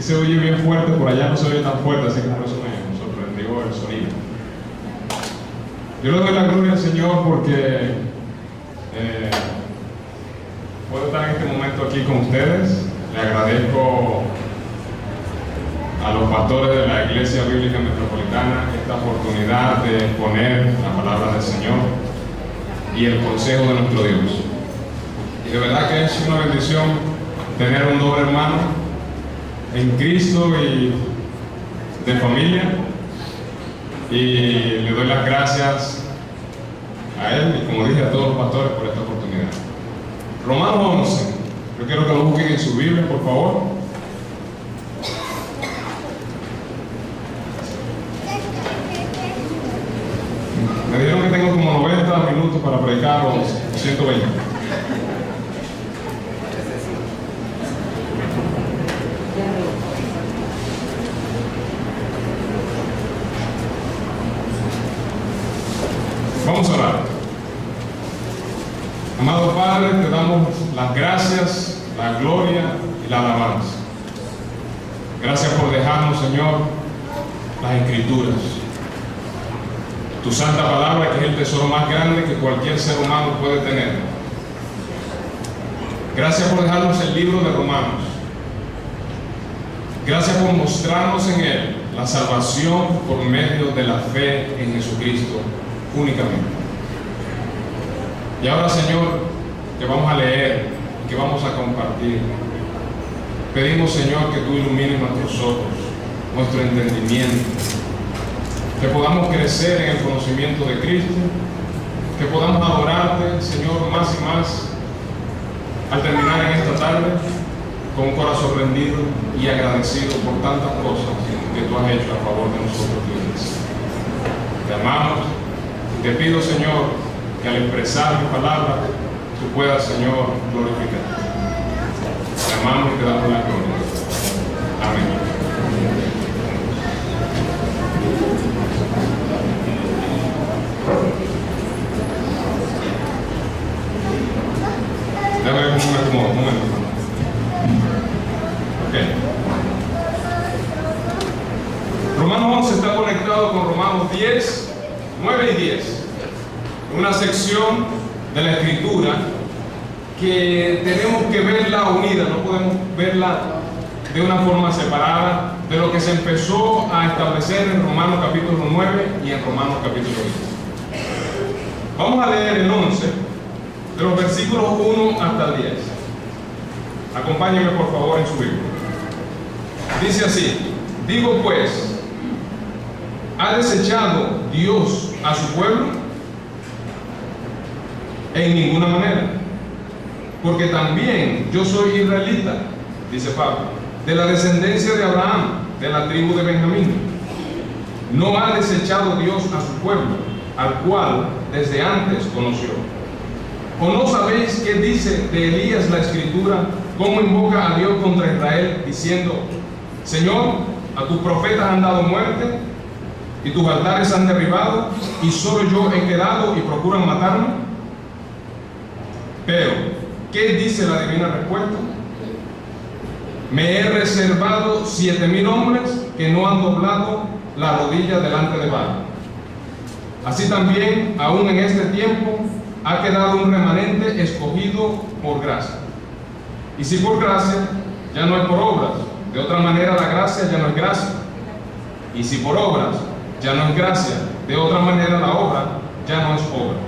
se oye bien fuerte, por allá no se oye tan fuerte, así que por eso me sorprendió el sonido. Yo le doy la gloria al Señor porque puedo estar en este momento aquí con ustedes. Le agradezco a los pastores de la Iglesia Bíblica Metropolitana esta oportunidad de exponer la palabra del Señor y el consejo de nuestro Dios. Y de verdad que es una bendición tener un doble hermano en Cristo y de familia. Y le doy las gracias a él y, como dije, a todos los pastores por esta oportunidad. Romanos 11. Yo quiero que lo busquen en su Biblia, por favor. Me dijeron que tengo como 90 minutos para predicar los 120. Vamos a orar. Amado Padre, te damos las gracias, la gloria y la alabanza. Gracias por dejarnos, Señor, las Escrituras. Tu santa palabra, que es el tesoro más grande que cualquier ser humano puede tener. Gracias por dejarnos el libro de Romanos. Gracias por mostrarnos en él la salvación por medio de la fe en Jesucristo únicamente. Y ahora, Señor, que vamos a leer y que vamos a compartir, pedimos, Señor, que tú ilumines nuestros ojos, nuestro entendimiento, que podamos crecer en el conocimiento de Cristo, que podamos adorarte, Señor, más y más, al terminar en esta tarde, con un corazón rendido y agradecido por tantas cosas que tú has hecho a favor de nosotros, Dios. Te amamos y te pido, Señor, que al expresar mi palabra, tú puedas, Señor, glorificar. Te amamos y te damos la gloria. Amén. Déjame un momento. Ok. Romanos 11 está conectado con Romanos 10, 9 y 10. Una sección de la Escritura que tenemos que verla unida, no podemos verla de una forma separada de lo que se empezó a establecer en Romanos capítulo 9 y en Romanos capítulo 10. Vamos a leer el 11, de los versículos 1 hasta el 10. Acompáñenme por favor en su Biblia. Dice así: digo pues, ¿ha desechado Dios a su pueblo? En ninguna manera, porque también yo soy israelita, dice Pablo, de la descendencia de Abraham, de la tribu de Benjamín. No ha desechado Dios a su pueblo, al cual desde antes conoció. ¿O no sabéis qué dice de Elías la Escritura, cómo invoca a Dios contra Israel, diciendo: Señor, a tus profetas han dado muerte, y tus altares han derribado, y solo yo he quedado y procuran matarme? Pero, ¿qué dice la divina respuesta? Me he reservado 7,000 hombres que no han doblado la rodilla delante de Baal. Así también, aún en este tiempo, ha quedado un remanente escogido por gracia. Y si por gracia, ya no es por obras. De otra manera, la gracia ya no es gracia. Y si por obras, ya no es gracia. De otra manera, la obra ya no es obra.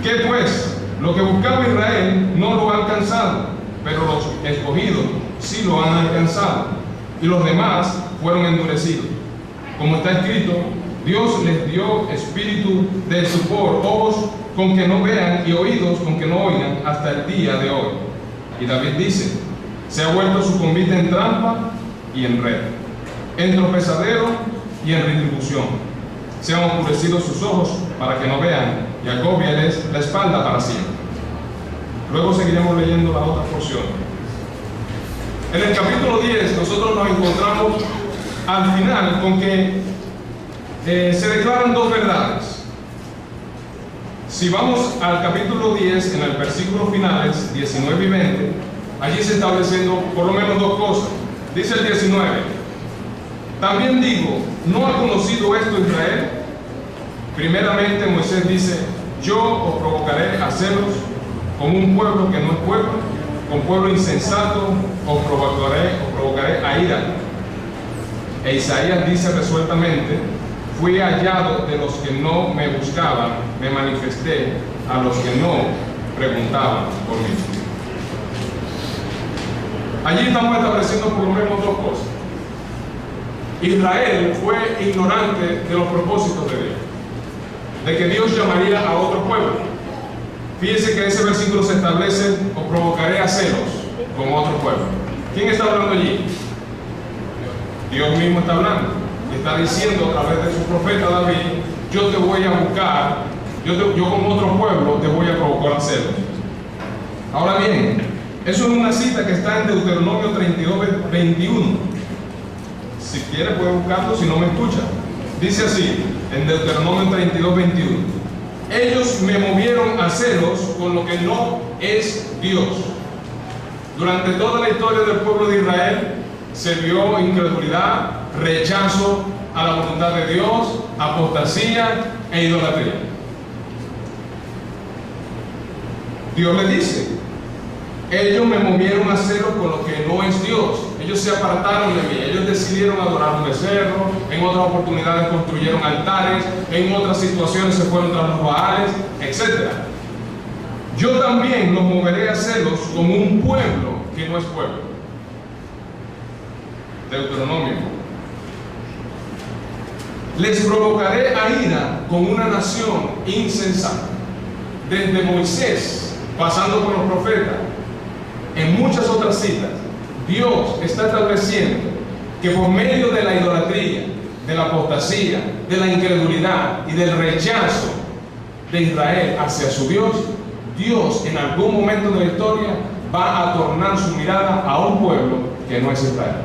¿Qué pues? Lo que buscaba Israel no lo ha alcanzado, pero los escogidos sí lo han alcanzado, y los demás fueron endurecidos. Como está escrito, Dios les dio espíritu de estupor, ojos con que no vean y oídos con que no oigan hasta el día de hoy. Y David dice: se ha vuelto su convite en trampa y en red, en tropezadero y en retribución. Se han oscurecido sus ojos para que no vean, y agóbiales la espalda para siempre. Luego seguiremos leyendo la otra porción. En el capítulo 10 nosotros nos encontramos al final con que se declaran dos verdades. Si vamos al capítulo 10, en el versículo finales 19 y 20, allí se establecen por lo menos dos cosas. Dice el 19: también digo, ¿no ha conocido esto Israel? Primeramente Moisés dice: yo os provocaré a celos con un pueblo que no es pueblo, con pueblo insensato os provocaré a ira. E Isaías dice resueltamente: fui hallado de los que no me buscaban, me manifesté a los que no preguntaban por mí. Allí estamos estableciendo por lo menos dos cosas. Israel fue ignorante de los propósitos de Dios, de que Dios llamaría a otro pueblo. Fíjense que en ese versículo se establece: os provocaré a celos con otro pueblo. ¿Quién está hablando allí? Dios mismo está hablando. Está diciendo a través de su profeta David: yo te voy a buscar, yo con otro pueblo te voy a provocar a celos. Ahora bien, eso es una cita que está en Deuteronomio 32, 21. Si quiere puede buscarlo, si no me escucha. Dice así, en Deuteronomio 32, 21: ellos me movieron a celos con lo que no es Dios. Durante toda la historia del pueblo de Israel se vio incredulidad, rechazo a la voluntad de Dios, apostasía e idolatría. Dios le dice: ellos me movieron a celos con lo que no es Dios. Ellos se apartaron de mí, ellos decidieron adorar un becerro, en otras oportunidades construyeron altares, en otras situaciones se fueron tras los baales, etc. Yo también los moveré a celos como un pueblo que no es pueblo. Deuteronomio: les provocaré a ira con una nación insensata. Desde Moisés, pasando por los profetas, en muchas otras citas, Dios está estableciendo que por medio de la idolatría, de la apostasía, de la incredulidad y del rechazo de Israel hacia su Dios, Dios en algún momento de la historia va a tornar su mirada a un pueblo que no es Israel.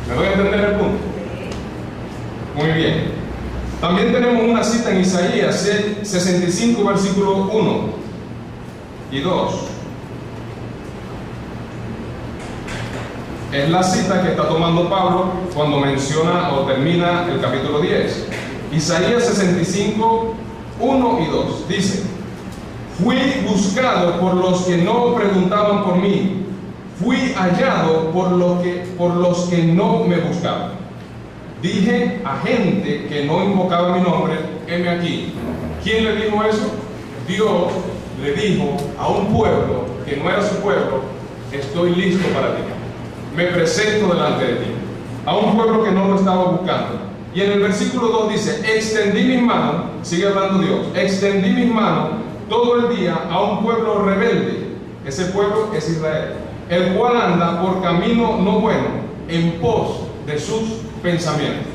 ¿Me voy a entender el punto? Muy bien. También tenemos una cita en Isaías 65, versículos 1 y 2. Es la cita que está tomando Pablo cuando menciona o termina el capítulo 10. Isaías 65, 1 y 2. Dice: fui buscado por los que no preguntaban por mí, fui hallado por los que no me buscaban. Dije a gente que no invocaba mi nombre: heme aquí. ¿Quién le dijo eso? Dios le dijo a un pueblo que no era su pueblo: estoy listo para ti, me presento delante de ti. A un pueblo que no lo estaba buscando. Y en el versículo 2 dice: extendí mis manos, sigue hablando Dios, extendí mis manos todo el día a un pueblo rebelde. Ese pueblo es Israel, el cual anda por camino no bueno, en pos de sus pensamientos.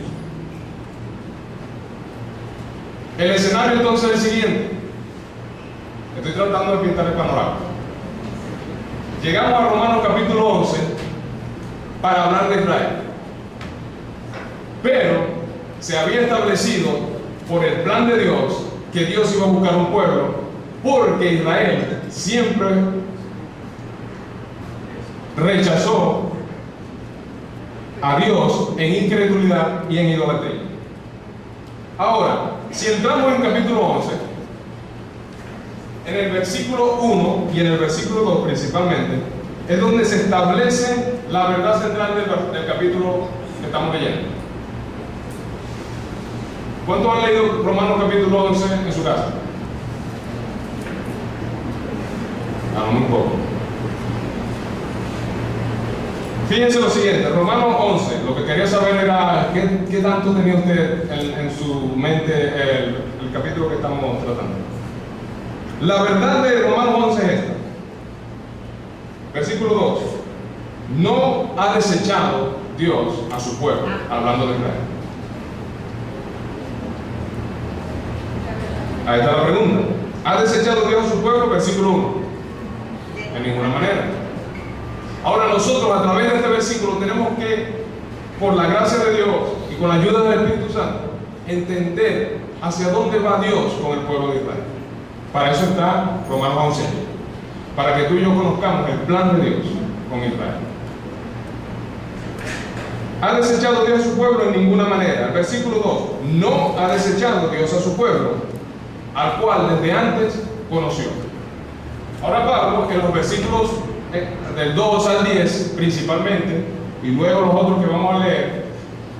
El escenario entonces es el siguiente. Estoy tratando de pintar el panorama. Llegamos a Romanos capítulo 11 para hablar de Israel, pero se había establecido por el plan de Dios que Dios iba a buscar un pueblo, porque Israel siempre rechazó a Dios en incredulidad y en idolatría. Ahora, si entramos en capítulo 11, en el versículo 1 y en el versículo 2 principalmente, es donde se establece la verdad central del capítulo que estamos leyendo. ¿Cuántos han leído Romanos capítulo 11 en su casa? Muy poco. Fíjense lo siguiente, Romanos 11, lo que quería saber era qué tanto tenía usted en su mente el capítulo que estamos tratando. La verdad de Romanos 11 es esta. Versículo 2. No ha desechado Dios a su pueblo, hablando de Israel. Ahí está la pregunta. ¿Ha desechado Dios a su pueblo? Versículo 1. De ninguna manera. Ahora nosotros a través de este versículo tenemos que, por la gracia de Dios y con la ayuda del Espíritu Santo, entender hacia dónde va Dios con el pueblo de Israel. Para eso está Romanos 11, para que tú y yo conozcamos el plan de Dios con Israel. ¿Ha desechado Dios a su pueblo? En ninguna manera. El versículo 2. No ha desechado Dios a su pueblo, al cual desde antes conoció. Ahora Pablo, en los versículos del 2 al 10 principalmente, y luego los otros que vamos a leer,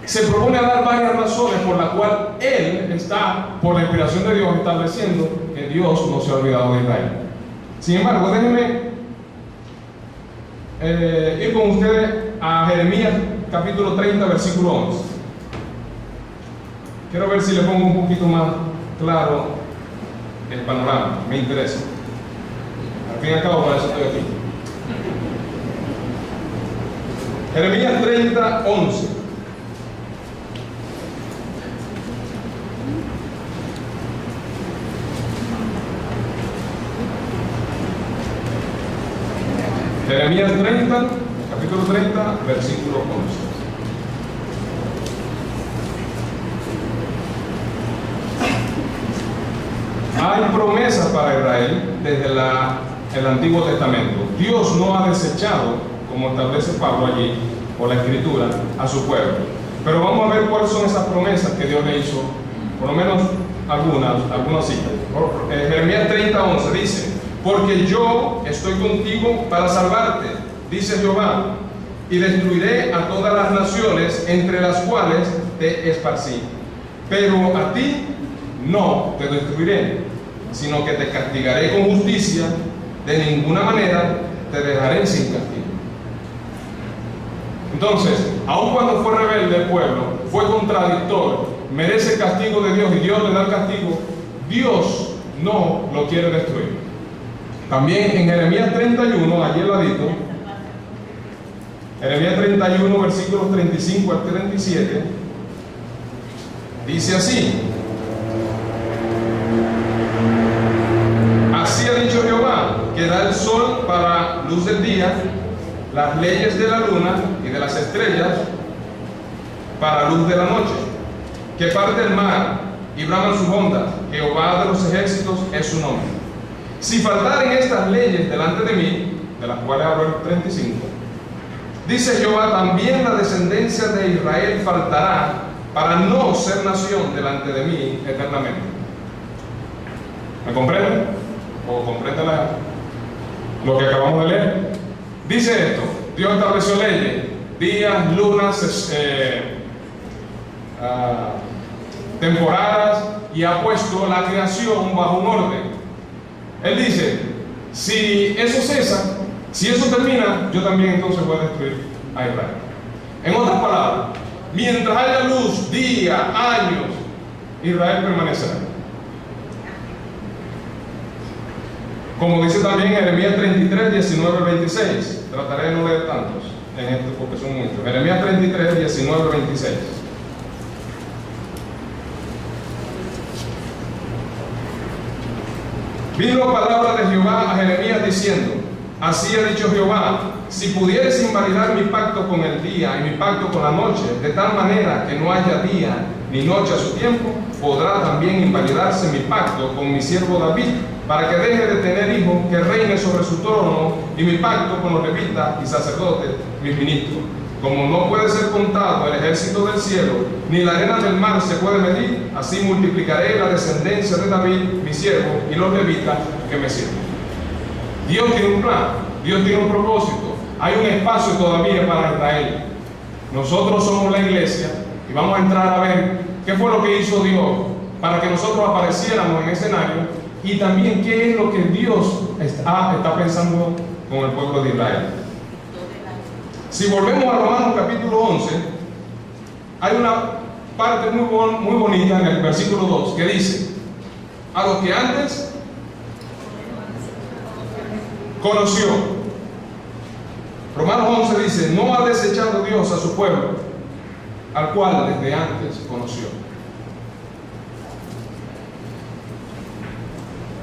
se propone a dar varias razones por las cuales él está, por la inspiración de Dios, estableciendo que Dios no se ha olvidado de Israel. Sin embargo, déjenme ir con ustedes a Jeremías capítulo 30, versículo 11. Quiero ver si le pongo un poquito más claro el panorama, me interesa. Al fin y al cabo, para eso estoy aquí. Jeremías 30, 11. Jeremías 30, capítulo 30, versículo 11. Hay promesas para Israel desde el Antiguo Testamento. Dios no ha desechado, como establece Pablo allí, por la Escritura, a su pueblo. Pero vamos a ver cuáles son esas promesas que Dios le hizo, por lo menos algunas citas. Jeremías 30, 11 dice: porque yo estoy contigo para salvarte, dice Jehová, y destruiré a todas las naciones entre las cuales te esparcí. Pero a ti no te destruiré, sino que te castigaré con justicia, de ninguna manera te dejaré sin castigo. Entonces, aun cuando fue rebelde el pueblo, fue contradictor, merece el castigo de Dios y Dios le da el castigo, Dios no lo quiere destruir. También en Jeremías 31, allí al ladito, Jeremías 31, versículos 35 al 37, dice así: así ha dicho Jehová, que da el sol para luz del día, las leyes de la luna y de las estrellas para luz de la noche, que parte el mar y braman sus ondas, Jehová de los ejércitos es su nombre. Si faltaren estas leyes delante de mí, de las cuales hablo el 35, dice Jehová, también la descendencia de Israel faltará, para no ser nación delante de mí eternamente. ¿Me comprenden? ¿O comprenden lo que acabamos de leer? Dice esto: Dios estableció leyes, días, lunas, temporadas, y ha puesto la creación bajo un orden. Él dice: si eso cesa, si eso termina, yo también entonces voy a destruir a Israel. En otras palabras, mientras haya luz, día, años, Israel permanecerá. Como dice también Jeremías 33, 19, 26. Trataré de no leer tantos en esto porque son muchos. Jeremías 33, 19, 26. Vino palabra de Jehová a Jeremías diciendo: así ha dicho Jehová, si pudieres invalidar mi pacto con el día y mi pacto con la noche, de tal manera que no haya día ni noche a su tiempo, podrá también invalidarse mi pacto con mi siervo David, para que deje de tener hijo que reine sobre su trono, y mi pacto con los levitas y sacerdotes, mis ministros. Como no puede ser contado el ejército del cielo, ni la arena del mar se puede medir, así multiplicaré la descendencia de David, mi siervo, y los levitas que me sirven. Dios tiene un plan, Dios tiene un propósito. Hay un espacio todavía para Israel. Nosotros somos la iglesia y vamos a entrar a ver qué fue lo que hizo Dios para que nosotros apareciéramos en el escenario, y también qué es lo que Dios está pensando con el pueblo de Israel. Si volvemos a Romanos capítulo 11, hay una parte muy bonita en el versículo 2 que dice: a los que antes conoció. Romanos 11 dice: no ha desechado Dios a su pueblo, al cual desde antes conoció.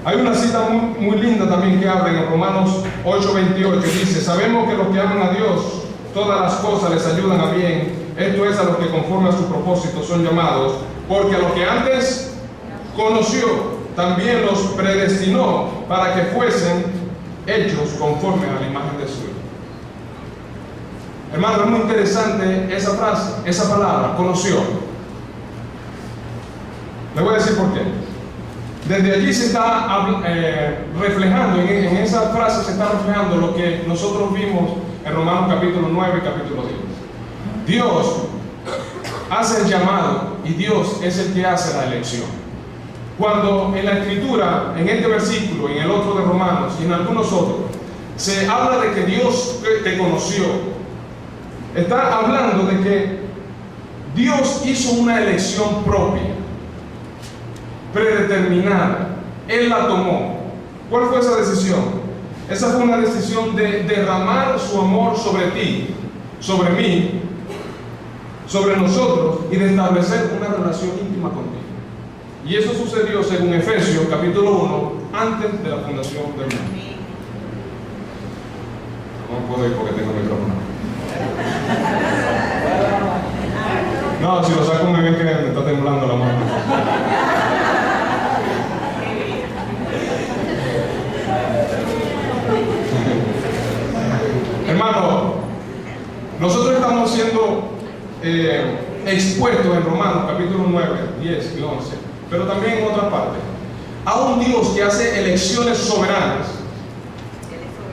Hay una cita muy linda también que habla en Romanos 8:28, que dice: sabemos que los que aman a Dios, todas las cosas les ayudan a bien, esto es, a los que conforme a su propósito son llamados, porque a los que antes conoció, también los predestinó para que fuesen hechos conforme a la imagen de su Hijo. Hermano, es muy interesante esa frase, esa palabra, conoció. Le voy a decir por qué. Desde allí se está reflejando, en esa frase se está reflejando lo que nosotros vimos en Romanos capítulo 9 y capítulo 10. Dios hace el llamado y Dios es el que hace la elección. Cuando en la Escritura, en este versículo, en el otro de Romanos y en algunos otros, se habla de que Dios te conoció, está hablando de que Dios hizo una elección propia, predeterminada. Él la tomó. ¿Cuál fue esa decisión? Esa fue una decisión de derramar su amor sobre ti, sobre mí, sobre nosotros, y de establecer una relación íntima contigo. Y eso sucedió según Efesios capítulo 1, antes de la fundación del mundo. No puedo ir porque tengo el micrófono. No, si lo saco me ven que me está temblando la mano. Hermano, nosotros estamos siendo expuestos en Romanos capítulo 9, 10 y 11, pero también en otras partes, a un Dios que hace elecciones soberanas,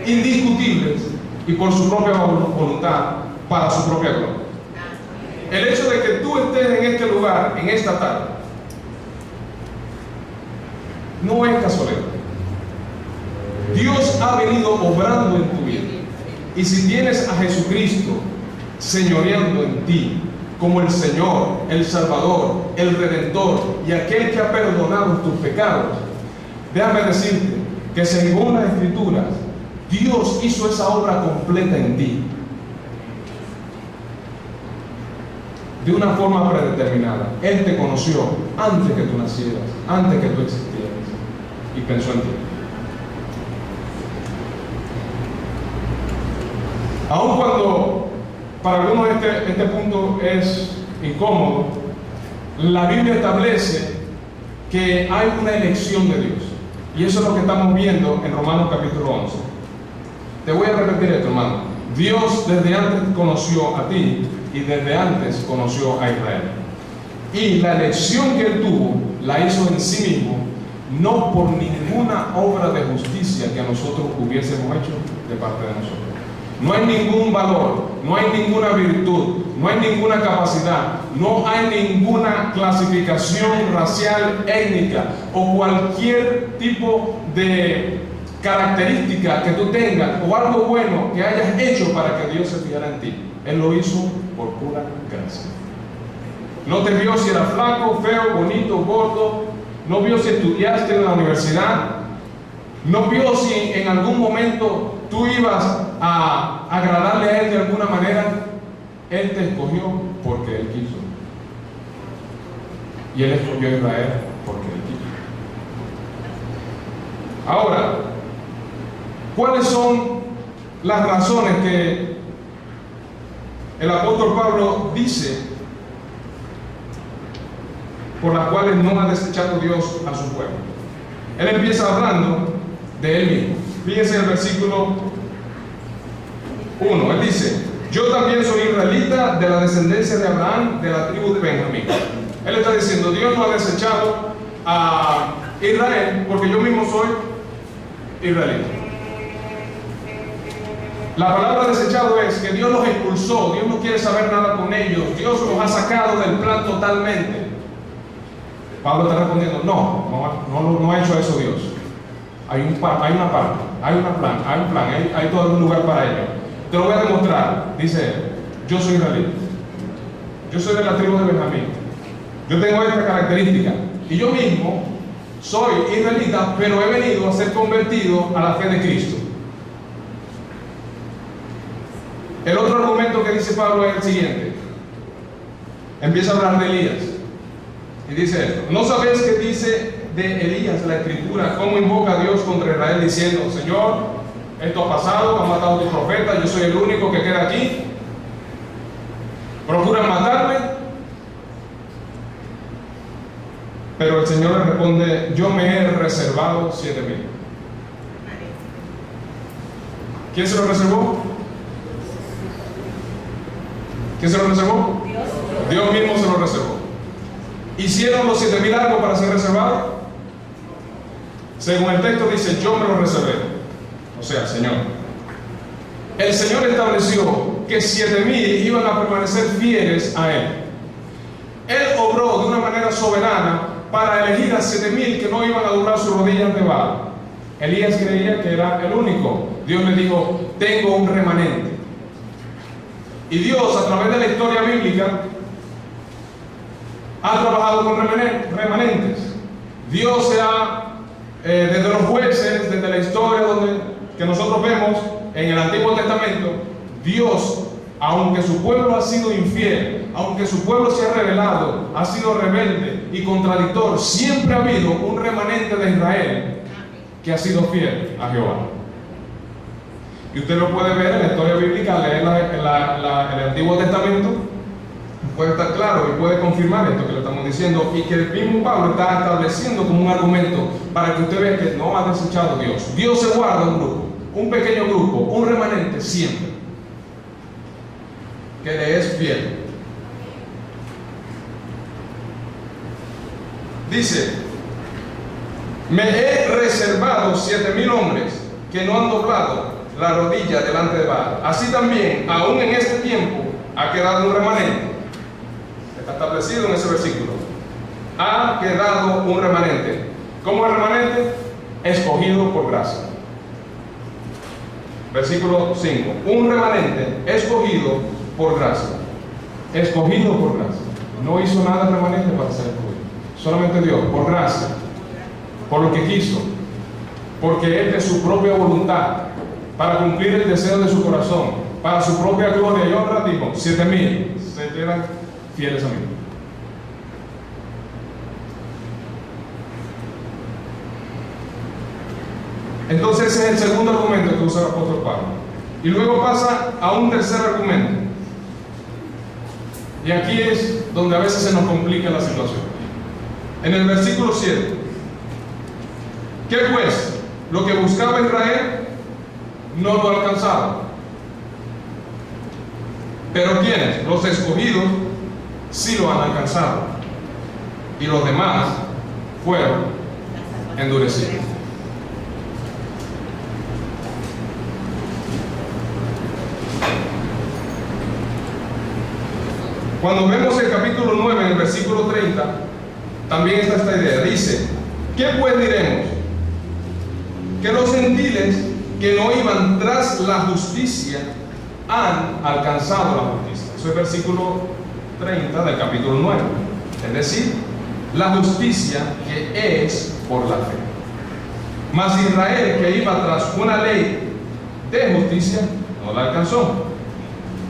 indiscutibles y por su propia voluntad, para su propia gloria. El hecho de que tú estés en este lugar, en esta tarde, no es casualidad. Dios ha venido obrando en tu vida. Y si tienes a Jesucristo señoreando en ti, como el Señor, el Salvador, el Redentor y aquel que ha perdonado tus pecados, déjame decirte que según las Escrituras, Dios hizo esa obra completa en ti, de una forma predeterminada. Él te conoció antes que tú nacieras, antes que tú existieras, y pensó en ti. Aun cuando para algunos este punto es incómodo, la Biblia establece que hay una elección de Dios. Y eso es lo que estamos viendo en Romanos capítulo 11. Te voy a repetir esto, hermano. Dios desde antes conoció a ti y desde antes conoció a Israel. Y la elección que Él tuvo la hizo en sí mismo, no por ninguna obra de justicia que nosotros hubiésemos hecho de parte de nosotros. No hay ningún valor, no hay ninguna virtud, no hay ninguna capacidad, no hay ninguna clasificación racial, étnica o cualquier tipo de característica que tú tengas o algo bueno que hayas hecho para que Dios se fijara en ti. Él lo hizo por pura gracia. No te vio si eras flaco, feo, bonito, gordo, no vio si estudiaste en la universidad, no vio si en algún momento tú ibas a agradarle a Él de alguna manera. Él te escogió porque Él quiso. Y Él escogió a Israel porque Él quiso. Ahora, ¿cuáles son las razones que el apóstol Pablo dice por las cuales no ha desechado Dios a su pueblo? Él empieza hablando de Él mismo. Fíjense el versículo 1. Él dice: yo también soy israelita, de la descendencia de Abraham, de la tribu de Benjamín. Él está diciendo: Dios no ha desechado a Israel porque yo mismo soy israelita. La palabra desechado es que Dios los expulsó. Dios no quiere saber nada con ellos. Dios los ha sacado del plan totalmente. Pablo está respondiendo: no ha hecho eso Dios. Hay una parte, hay un plan, hay todo un lugar para ello. Te lo voy a demostrar. Dice él: yo soy israelita, yo soy de la tribu de Benjamín, yo tengo esta característica, y yo mismo soy israelita, pero he venido a ser convertido a la fe de Cristo. El otro argumento que dice Pablo es el siguiente. Empieza a hablar de Elías y dice esto: ¿no sabéis qué dice de Elías la Escritura? ¿Cómo invoca a Dios contra Israel diciendo: Señor, esto ha pasado, han matado a tu profeta, yo soy el único que queda aquí, procuran matarme? Pero el Señor le responde: yo me he reservado 7,000. ¿Quién se lo reservó? ¿Quién se lo reservó? Dios. Dios mismo se lo reservó. ¿Hicieron los 7,000 algo para ser reservados? Según el texto dice, yo me lo reservé. O sea, Señor. El Señor estableció que 7,000 iban a permanecer fieles a Él. Él obró de una manera soberana para elegir a 7,000 que no iban a doblar sus rodillas de Baal. Elías creía que era el único. Dios le dijo, tengo un remanente. Y Dios, a través de la historia bíblica, ha trabajado con remanentes. Dios se ha, desde los jueces, desde la historia que nosotros vemos en el Antiguo Testamento, Dios, aunque su pueblo ha sido infiel, aunque su pueblo se ha rebelado, ha sido rebelde y contradictor, siempre ha habido un remanente de Israel que ha sido fiel a Jehová. Y usted lo puede ver en la historia bíblica, leer el Antiguo Testamento, puede estar claro y puede confirmar esto que le estamos diciendo, y que el mismo Pablo está estableciendo como un argumento para que usted vea que no ha desechado Dios. Dios se guarda un grupo, un pequeño grupo, un remanente siempre, que le es fiel. Dice, me he reservado 7,000 hombres que no han doblado la rodilla delante de Baal. Así también, aún en este tiempo, ha quedado un remanente. Está establecido en ese versículo. Ha quedado un remanente. ¿Cómo es remanente? Escogido por gracia. Versículo 5. Un remanente escogido por gracia. Escogido por gracia. No hizo nada el remanente para ser escogido. Solamente Dios, por gracia. Por lo que quiso. Porque Él de su propia voluntad, para cumplir el deseo de su corazón, para su propia gloria y honra, dijo, 7,000 se quedan fieles a mí. Entonces ese es el segundo argumento que usa el apóstol Pablo. Y luego pasa a un tercer argumento. Y aquí es donde a veces se nos complica la situación. En el versículo 7. ¿Qué pues? Lo que buscaba Israel no lo alcanzaron. Pero ¿quiénes? Los escogidos sí lo han alcanzado. Y los demás fueron endurecidos. Cuando vemos el capítulo 9, en el versículo 30, también está esta idea. Dice, ¿qué pues diremos? Que los gentiles que no iban tras la justicia han alcanzado la justicia. Eso es el versículo 30 del capítulo 9. Es decir, la justicia que es por la fe. Mas Israel, que iba tras una ley de justicia, no la alcanzó.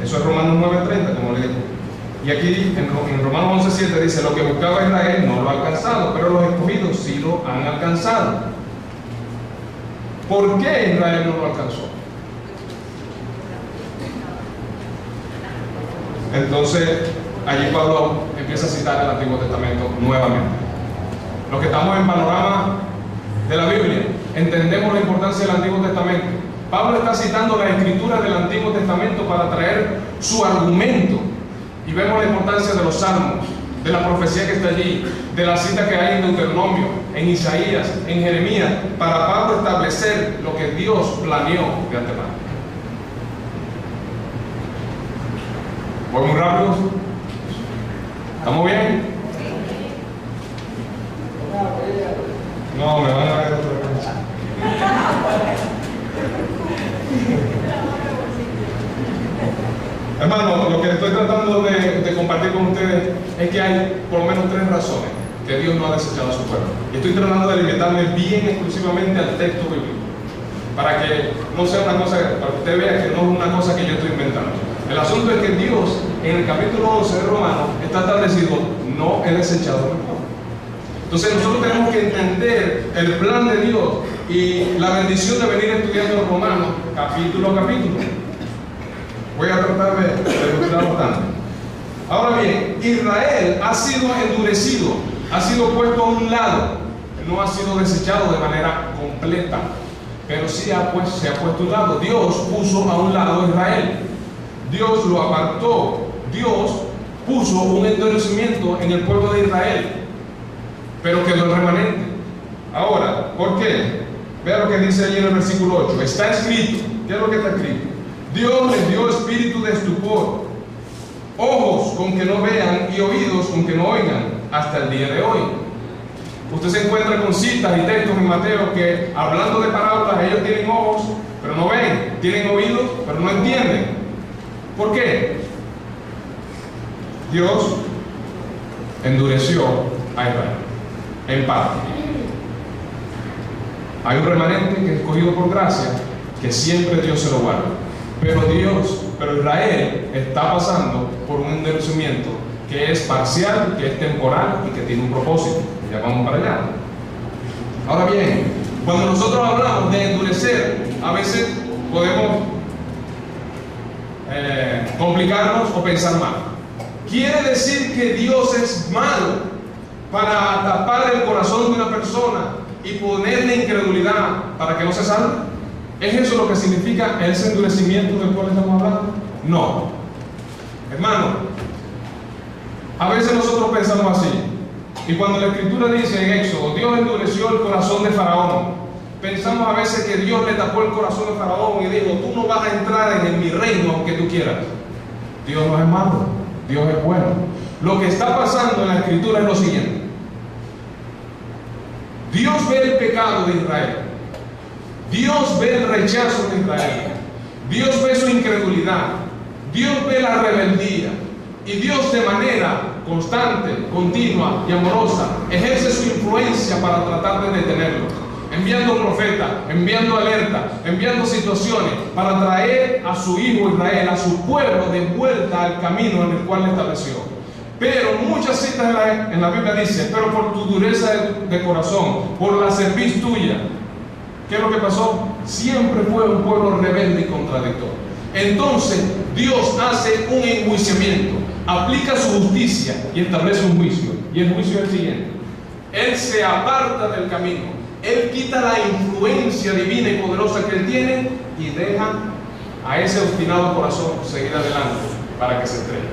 Eso es Romanos 9:30, como le digo. Y aquí en Romanos 11:7 dice, lo que buscaba Israel no lo ha alcanzado, pero los escogidos sí lo han alcanzado. ¿Por qué Israel no lo alcanzó? Entonces, allí Pablo empieza a citar el Antiguo Testamento nuevamente. Los que estamos en panorama de la Biblia, entendemos la importancia del Antiguo Testamento. Pablo está citando la escritura del Antiguo Testamento para traer su argumento. Y vemos la importancia de los salmos, de la profecía que está allí, de la cita que hay en Deuteronomio, en Isaías, en Jeremías, para Pablo establecer lo que Dios planeó de antemano. ¿Voy muy rápido? ¿Estamos bien? No, me van a ver otra vez. Hermano, lo que estoy tratando de compartir con ustedes es que hay por lo menos 3 razones que Dios no ha desechado a su pueblo. Y estoy tratando de limitarme bien exclusivamente al texto bíblico, para que no sea una cosa, para que usted vea que no es una cosa que yo estoy inventando. El asunto es que Dios, en el capítulo 11 de Romanos, está establecido, no he desechado a mi pueblo. Entonces nosotros tenemos que entender el plan de Dios y la bendición de venir estudiando Romanos capítulo a capítulo. Voy a tratar de ilustrar bastante. Ahora bien, Israel ha sido endurecido, ha sido puesto a un lado, no ha sido desechado de manera completa, pero sí se ha puesto a un lado. Dios puso a un lado a Israel. Dios lo apartó Dios puso un endurecimiento en el pueblo de Israel, pero quedó el remanente. Ahora, ¿por qué? Vea lo que dice ahí en el versículo 8. Está escrito. ¿Qué es lo que está escrito? Dios les dio espíritu de estupor, ojos con que no vean y oídos con que no oigan, hasta el día de hoy. Usted se encuentra con citas y textos en Mateo que, hablando de parábolas, ellos tienen ojos, pero no ven, tienen oídos, pero no entienden. ¿Por qué? Dios endureció a Israel, en parte. Hay un remanente que es escogido por gracia, que siempre Dios se lo guarda. Pero Israel está pasando por un endurecimiento que es parcial, que es temporal y que tiene un propósito. Ya vamos para allá. Ahora bien, cuando nosotros hablamos de endurecer, a veces podemos complicarnos o pensar mal. ¿Quiere decir que Dios es malo para tapar el corazón de una persona y ponerle incredulidad para que no se salve? ¿Es eso lo que significa ese endurecimiento del cual estamos hablando? No. Hermano, a veces nosotros pensamos así. Y cuando la Escritura dice en Éxodo, Dios endureció el corazón de Faraón, pensamos a veces que Dios le tapó el corazón de Faraón y dijo, tú no vas a entrar en mi reino aunque tú quieras. Dios no es malo, Dios es bueno. Lo que está pasando en la Escritura es lo siguiente. Dios ve el pecado de Israel. Dios ve el rechazo de Israel. Dios ve su incredulidad. Dios ve la rebeldía. Y Dios de manera constante, continua y amorosa ejerce su influencia para tratar de detenerlo, enviando profetas, enviando alertas, enviando situaciones para traer a su hijo Israel, a su pueblo, de vuelta al camino en el cual le estableció. Pero muchas citas en la Biblia dicen, pero por tu dureza de corazón, por la cerviz tuya. ¿Qué es lo que pasó? Siempre fue un pueblo rebelde y contradictorio. Entonces Dios hace un enjuiciamiento, aplica su justicia y establece un juicio. Y el juicio es el siguiente: Él se aparta del camino, Él quita la influencia divina y poderosa que Él tiene y deja a ese obstinado corazón seguir adelante para que se estrelle.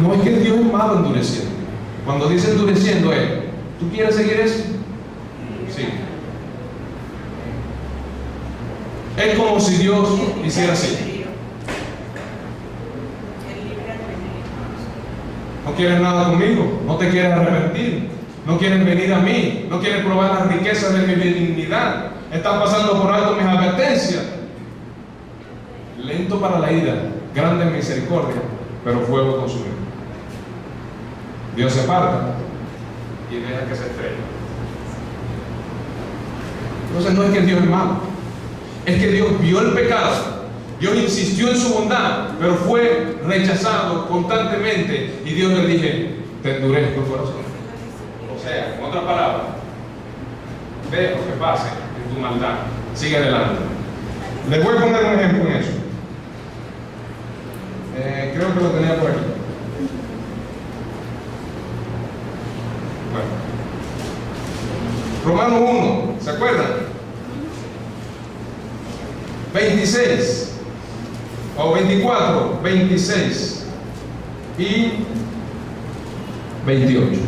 No es que Dios es malo endureciendo. Cuando dice endureciendo es, ¿tú quieres seguir eso? Sí. Es como si Dios hiciera así. No quieres nada conmigo, no te quieres arrepentir, no quieres venir a mí, no quieres probar las riquezas de mi benignidad, están pasando por alto mis advertencias. Lento para la ira, grande en misericordia, pero fuego consumidor. Dios se aparta y deja que se estrelle. Entonces no es que Dios es malo, es que Dios vio el pecado, Dios insistió en su bondad, pero fue rechazado constantemente y Dios le dije, te endurezco el corazón. O sea, en otras palabras, dejo que pase en tu maldad, sigue adelante. Les voy a poner un ejemplo en eso. Creo que lo tenía por aquí. Bueno. Romanos 1, ¿se acuerdan? 26 o 24, 26 y 28.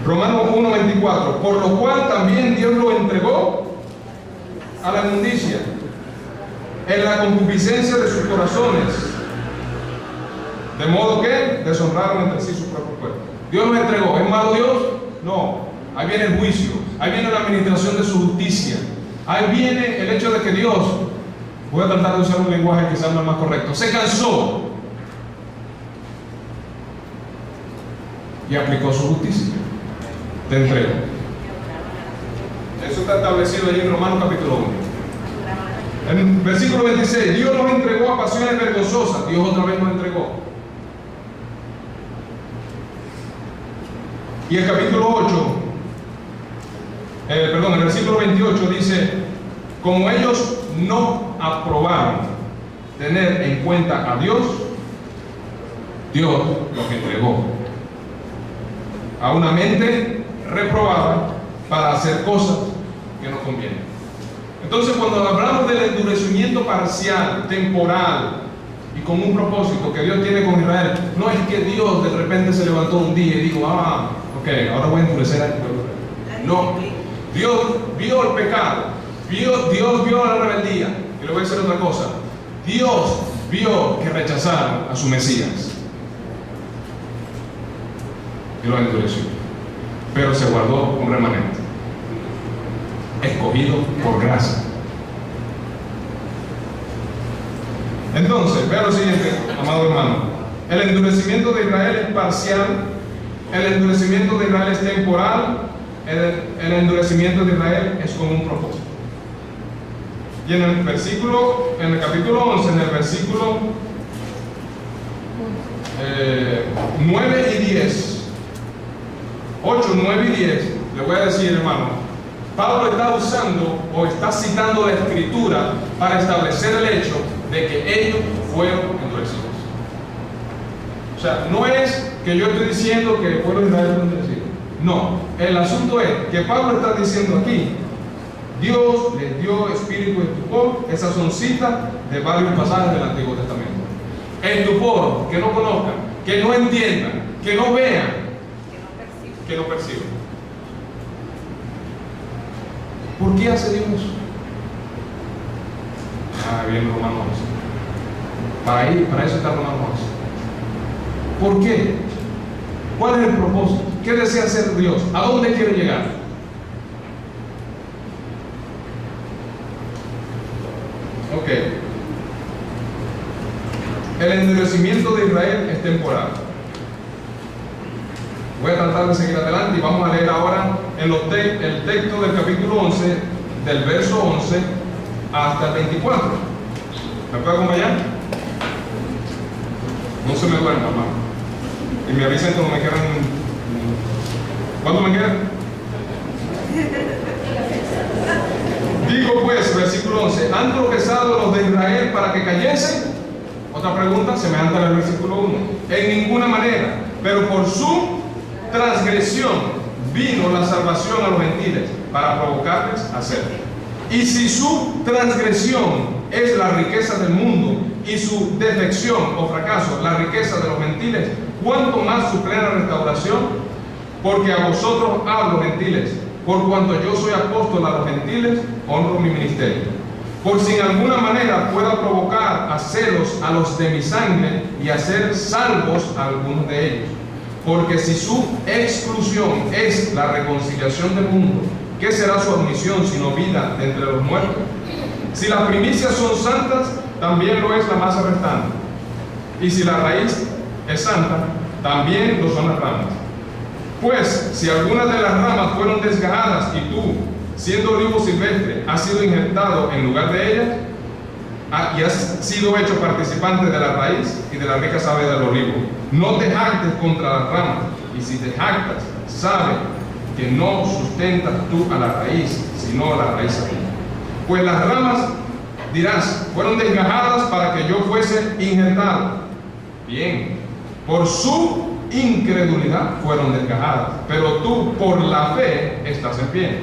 Romanos 1, 24. Por lo cual también Dios lo entregó a la inmundicia en la concupiscencia de sus corazones, de modo que deshonraron entre sí su propio cuerpo. Dios lo entregó. ¿Es malo Dios? No. Ahí viene el juicio, ahí viene la administración de su justicia, ahí viene el hecho de que Dios, voy a tratar de usar un lenguaje quizás no es más correcto, se cansó y aplicó su justicia. Te entrego. Eso está establecido ahí en Romanos capítulo 1. En versículo 26, Dios nos entregó a pasiones vergonzosas. Dios otra vez nos entregó. Y el capítulo 8, el versículo 28 dice, como ellos no aprobaron tener en cuenta a Dios, Dios los entregó a una mente reprobada para hacer cosas que no convienen. Entonces, cuando hablamos del endurecimiento parcial, temporal y con un propósito que Dios tiene con Israel, no es que Dios de repente se levantó un día y dijo, ok, ahora voy a endurecer al pueblo. No, Dios vio el pecado, Dios vio la rebeldía. Y le voy a decir otra cosa: Dios vio que rechazaron a su Mesías y lo endureció, pero se guardó un remanente escogido por gracia. Entonces, vea lo siguiente, amado hermano: el endurecimiento de Israel es parcial, el endurecimiento de Israel es temporal, el endurecimiento de Israel es con un propósito. Y en el capítulo 11, en el versículo 9 y 10, 8, 9 y 10, le voy a decir, hermano, Pablo está usando o está citando la Escritura para establecer el hecho de que ellos fueron endurecidos. O sea, no es que yo estoy diciendo que el pueblo de Israel fue endurecido. No, el asunto es que Pablo está diciendo aquí: Dios les dio espíritu de estupor. Esas son citas de varios pasajes del Antiguo Testamento. Estupor, que no conozcan, que no entiendan, que no vean, que no perciban. ¿Por qué hace Dios eso? Bien, Romanos 11. Para eso está Romanos 11. ¿Por qué? ¿Cuál es el propósito? ¿Qué desea hacer Dios? ¿A dónde quiere llegar? Ok. El endurecimiento de Israel es temporal. Voy a tratar de seguir adelante y vamos a leer ahora el texto del capítulo 11, del verso 11 hasta el 24. ¿Me puede acompañar? No se me duerma, hermano. Y me avisen cuando me quedan. ¿Cuánto me quedan? Digo pues, versículo 11: ¿han tropezado los de Israel para que cayesen? Otra pregunta semejante al versículo 1. En ninguna manera, pero por su transgresión vino la salvación a los gentiles para provocarles a hacer. Y si su transgresión es la riqueza del mundo y su defección o fracaso la riqueza de los gentiles, ¿cuánto más su plena restauración? Porque a vosotros hablo, gentiles, por cuanto yo soy apóstol a los gentiles, honro mi ministerio. Por si en alguna manera pueda provocar a celos a los de mi sangre y hacer salvos a algunos de ellos. Porque si su exclusión es la reconciliación del mundo, ¿qué será su admisión sino vida de entre los muertos? Si las primicias son santas, también lo es la masa restante. Y si la raíz es santa, también lo son las ramas. Pues si algunas de las ramas fueron desgajadas y tú, siendo olivo silvestre, has sido injertado en lugar de ellas, y has sido hecho participante de la raíz y de la rica savia del olivo, no te jactes contra las ramas, y si te jactas, sabe que no sustentas tú a la raíz, sino a la raíz a ti. Pues las ramas, dirás, fueron desgajadas para que yo fuese injertado. Bien, por su incredulidad fueron desgajadas, pero tú por la fe estás en pie.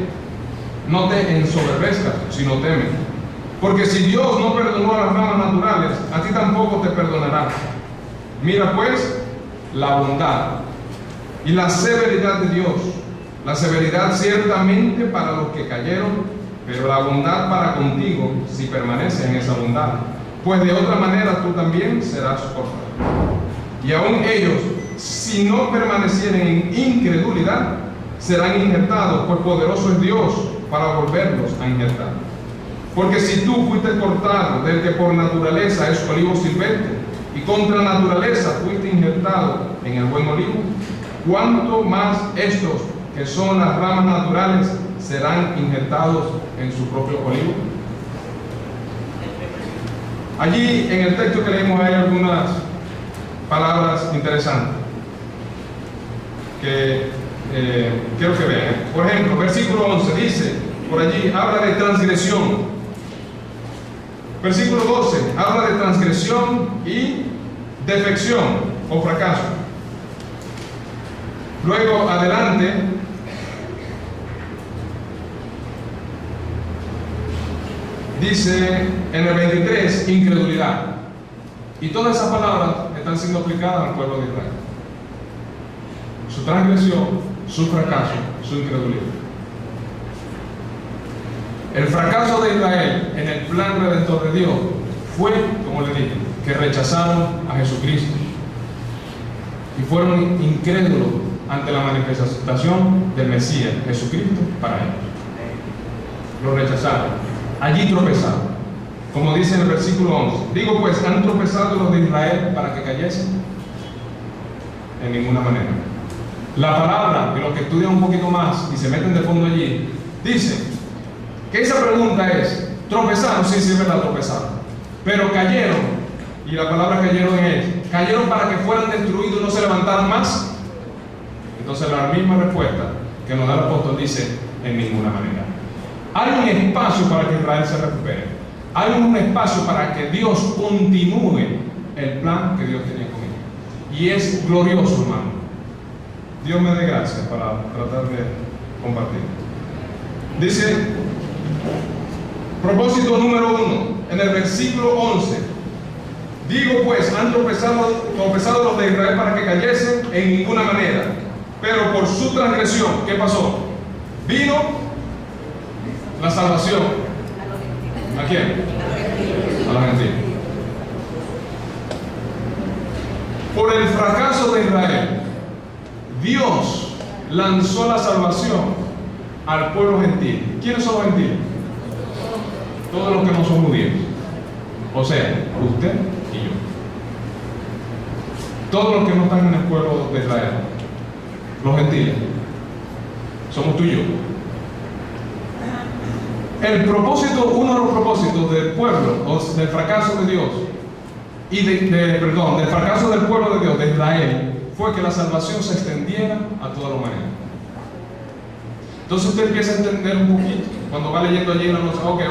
No te ensoberbezcas, sino teme. Porque si Dios no perdonó a las ramas naturales, a ti tampoco te perdonará. Mira pues la bondad y la severidad de Dios. La severidad ciertamente para los que cayeron, pero la bondad para contigo si permaneces en esa bondad. Pues de otra manera tú también serás cortado. Y aún ellos, si no permanecieren en incredulidad, serán injertados, pues poderoso es Dios para volverlos a injertar. Porque si tú fuiste cortado del que por naturaleza es olivo silvestre, y contra naturaleza fuiste injertado en el buen olivo, ¿cuánto más estos que son las ramas naturales serán injertados en su propio olivo? Allí en el texto que leímos hay algunas palabras interesantes que quiero que vean. Por ejemplo, versículo 11 dice, por allí habla de transgresión. Versículo 12 habla de transgresión y defección o fracaso. Luego adelante dice en el 23, incredulidad. Y todas esas palabras están siendo aplicadas al pueblo de Israel. Su transgresión, su fracaso, su incredulidad. El fracaso de Israel en el plan redentor de Dios fue, como le dije, que rechazaron a Jesucristo y fueron incrédulos ante la manifestación del Mesías, Jesucristo, para ellos. Lo rechazaron. Allí tropezaron. Como dice en el versículo 11, digo pues, ¿han tropezado los de Israel para que cayesen? En ninguna manera. La palabra, que los que estudian un poquito más y se meten de fondo allí, dice que esa pregunta es, ¿tropezaron? Sí, es verdad, tropezaron. Pero cayeron, y la palabra cayeron es, cayeron para que fueran destruidos y no se levantaran más. Entonces la misma respuesta que nos da el apóstol dice, en ninguna manera. Hay un espacio para que Israel se recupere. Hay un espacio para que Dios continúe el plan que Dios tenía con ellos. Y es glorioso, hermano. Dios me dé gracias para tratar de compartir. Dice, propósito número 1, en el versículo 11. Digo pues, han tropezado los de Israel para que cayesen en ninguna manera. Pero por su transgresión, ¿qué pasó? Vino la salvación. ¿A quién? A la gentil. Por el fracaso de Israel, Dios lanzó la salvación al pueblo gentil. ¿Quiénes son los gentiles? Todos los que no son judíos. O sea, usted y yo. Todos los que no están en el pueblo de Israel. Los gentiles. Somos tú y yo. El propósito, uno de los propósitos del pueblo, o del fracaso de Dios, y del fracaso del pueblo de Dios, de Israel, fue que la salvación se extendiera a toda la humanidad. Entonces usted empieza a entender un poquito, cuando va leyendo allí en la noche, ok.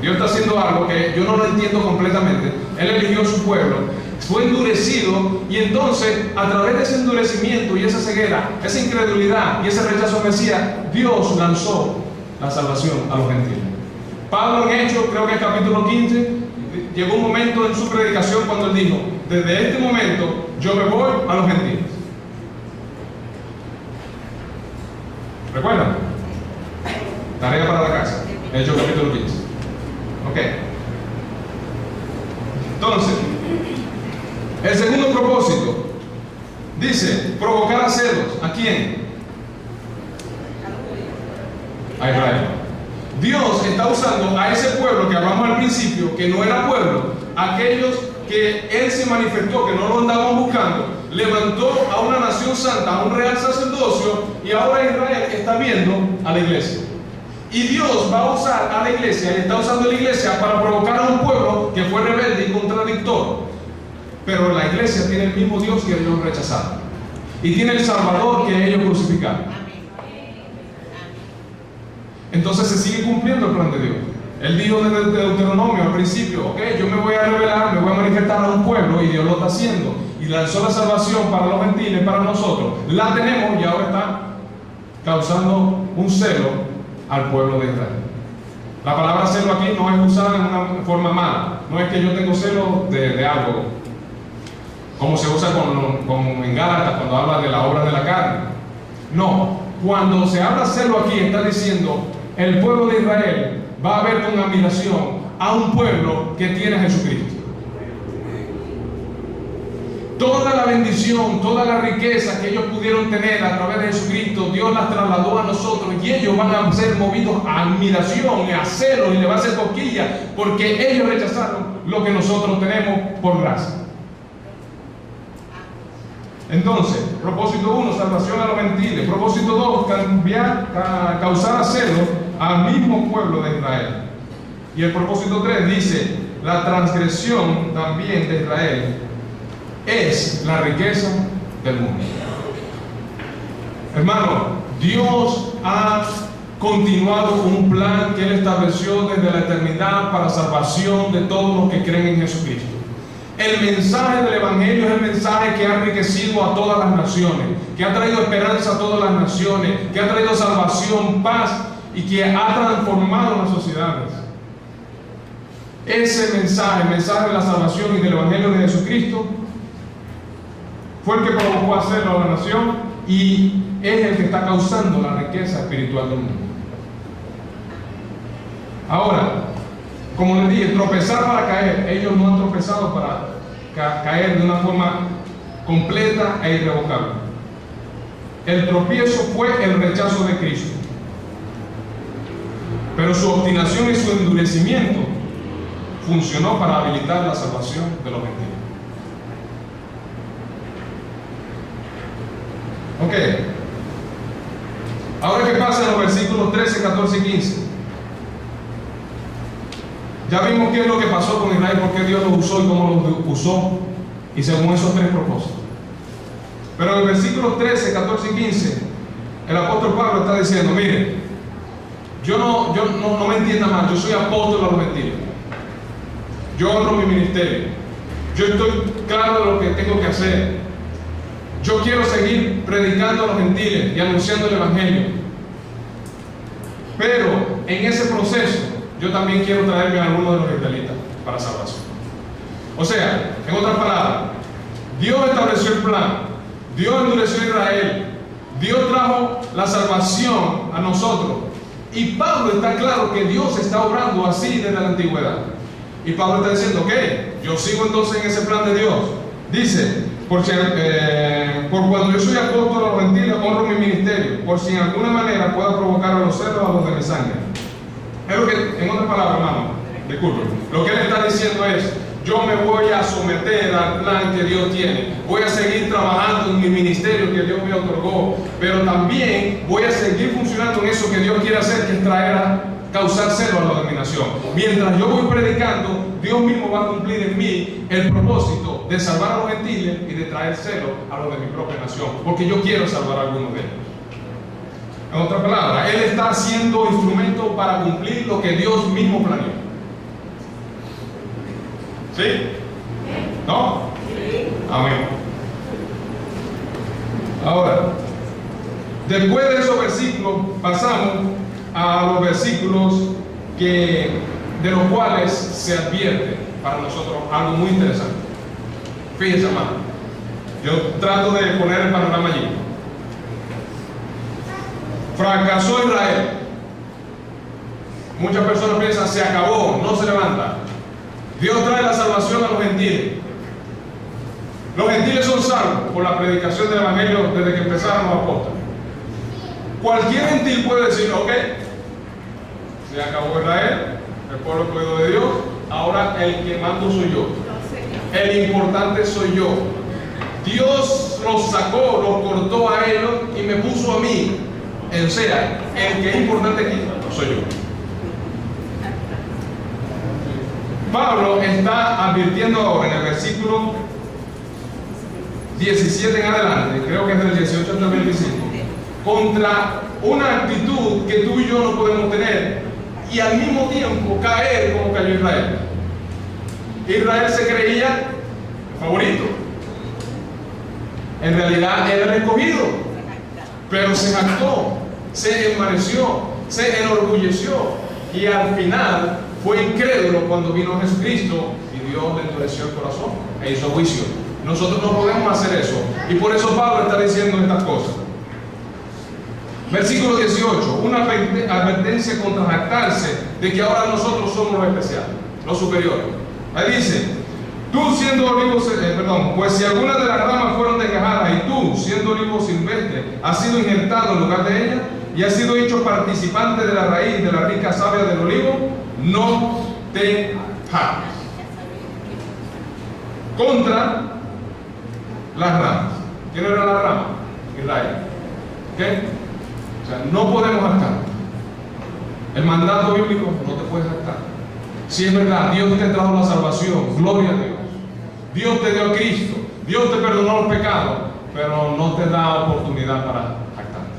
Dios está haciendo algo que yo no lo entiendo completamente. Él eligió su pueblo, fue endurecido, y entonces a través de ese endurecimiento y esa ceguera, esa incredulidad y ese rechazo al Mesías, Dios lanzó la salvación a los gentiles. Pablo en Hechos, creo que en el capítulo 15, llegó un momento en su predicación cuando él dijo, desde este momento yo me voy a los gentiles. ¿Recuerdan? Tarea para la casa. Hechos capítulo 15. Ok. Entonces, el segundo propósito dice, provocar a celos. ¿A quién? A Israel. Dios está usando a ese pueblo que hablamos al principio, que no era pueblo, aquellos que Él se manifestó, que no lo andaban buscando, levantó a una nación santa, a un real sacerdocio, y ahora Israel está viendo a la iglesia. Y Dios va a usar a la iglesia, y está usando a la iglesia para provocar a un pueblo que fue rebelde y contradictor. Pero la iglesia tiene el mismo Dios que ellos rechazaron, y tiene el Salvador que ellos crucificaron. Entonces se sigue cumpliendo el plan de Dios. Él dijo desde Deuteronomio al principio, ok, yo me voy a revelar, me voy a manifestar a un pueblo, y Dios lo está haciendo. Y lanzó la salvación para los gentiles, para nosotros. La tenemos y ahora está causando un celo al pueblo de Israel. La palabra celo aquí no es usada en una forma mala. No es que yo tengo celo de algo, como se usa en Gálatas cuando habla de la obra de la carne. No, cuando se habla celo aquí está diciendo el pueblo de Israel va a ver con admiración a un pueblo que tiene a Jesucristo. Toda la bendición, toda la riqueza que ellos pudieron tener a través de Jesucristo, Dios las trasladó a nosotros, y ellos van a ser movidos a admiración, a celo, y le va a hacer cosquillas, porque ellos rechazaron lo que nosotros tenemos por gracia. Entonces, propósito 1, salvación a los gentiles. Propósito 2, causar celo al mismo pueblo de Israel. Y el propósito 3 dice, la transgresión también de Israel es la riqueza del mundo. Hermano, Dios ha continuado un plan que Él estableció desde la eternidad para salvación de todos los que creen en Jesucristo. El mensaje del Evangelio es el mensaje que ha enriquecido a todas las naciones, que ha traído esperanza a todas las naciones, que ha traído salvación, paz y que ha transformado las sociedades. Ese mensaje, el mensaje de la salvación y del Evangelio de Jesucristo, fue el que provocó hacerlo a la nación y es el que está causando la riqueza espiritual del mundo. Ahora, como les dije, tropezar para caer. Ellos no han tropezado para caer de una forma completa e irrevocable. El tropiezo fue el rechazo de Cristo, pero su obstinación y su endurecimiento funcionó para habilitar la salvación de los gentiles. Ok. Ahora, ¿qué pasa en los versículos 13, 14 y 15? Ya vimos qué es lo que pasó con Israel, por qué Dios lo usó y cómo lo usó, y según esos tres propósitos. Pero en el versículo 13, 14 y 15, el apóstol Pablo está diciendo: mire, yo no me entienda mal, yo soy apóstol a los gentiles, yo honro mi ministerio, yo estoy claro de lo que tengo que hacer, yo quiero seguir predicando a los gentiles y anunciando el Evangelio, pero en ese proceso yo también quiero traerme a algunos de los israelitas para salvación. O sea, en otras palabras, Dios estableció el plan, Dios endureció a Israel, Dios trajo la salvación a nosotros, y Pablo está claro que Dios está obrando así desde la antigüedad. Y Pablo está diciendo: ok, yo sigo entonces en ese plan de Dios. Dice: por cuando yo soy apóstol a los gentiles, honro mi ministerio, por si en alguna manera pueda provocar a los celos a los de mi sangre. Es lo que, en otras palabras, hermano, disculpe, lo que él está diciendo es: yo me voy a someter al plan que Dios tiene, voy a seguir trabajando en mi ministerio que Dios me otorgó, pero también voy a seguir funcionando en eso que Dios quiere hacer, que es causar celo a la dominación. Mientras yo voy predicando, Dios mismo va a cumplir en mí el propósito de salvar a los gentiles y de traer celo a los de mi propia nación, porque yo quiero salvar a algunos de ellos. En otras palabras, Él está siendo instrumento para cumplir lo que Dios mismo planeó. ¿Sí? ¿No? Sí. Amén. Ahora, después de esos versículos, pasamos a los versículos de los cuales se advierte para nosotros algo muy interesante. Fíjense, hermano, yo trato de poner el panorama allí. Fracasó Israel. Muchas personas piensan: se acabó, no se levanta. Dios trae la salvación a los gentiles. Los gentiles son salvos por la predicación del Evangelio desde que empezaron los apóstoles. Cualquier gentil puede decir: ok, se acabó Israel, el pueblo escogido de Dios, ahora el que mando soy yo, el importante soy yo. Dios los sacó, los cortó a ellos y me puso a mí. O sea, el que es importante aquí soy yo. Pablo está advirtiendo ahora en el versículo 17 en adelante, creo que es del 18 hasta el 25, contra una actitud que tú y yo no podemos tener y al mismo tiempo caer como cayó Israel. Israel se creía favorito, en realidad era el escogido, pero se jactó, se envaneció, se enorgulleció y al final fue incrédulo cuando vino Jesucristo y Dios le endureció el corazón e hizo juicio. Nosotros no podemos hacer eso, y por eso Pablo está diciendo estas cosas. Versículo 18, una advertencia contra jactarse de que ahora nosotros somos los especiales, los superiores. Ahí dice: tú siendo olivo, pues si algunas de las ramas fueron desgajadas y tú siendo olivo silvestre has sido injertado en lugar de ella y has sido hecho participante de la raíz de la rica savia del olivo, no te jactes. Contra las ramas. ¿Quién era la rama? Israel. ¿Ok? O sea, no podemos jactar. El mandato bíblico: no te puedes jactar. Si es verdad, Dios te trajo la salvación, gloria a Dios. Dios te dio a Cristo, Dios te perdonó los pecados, pero no te da oportunidad para jactarte.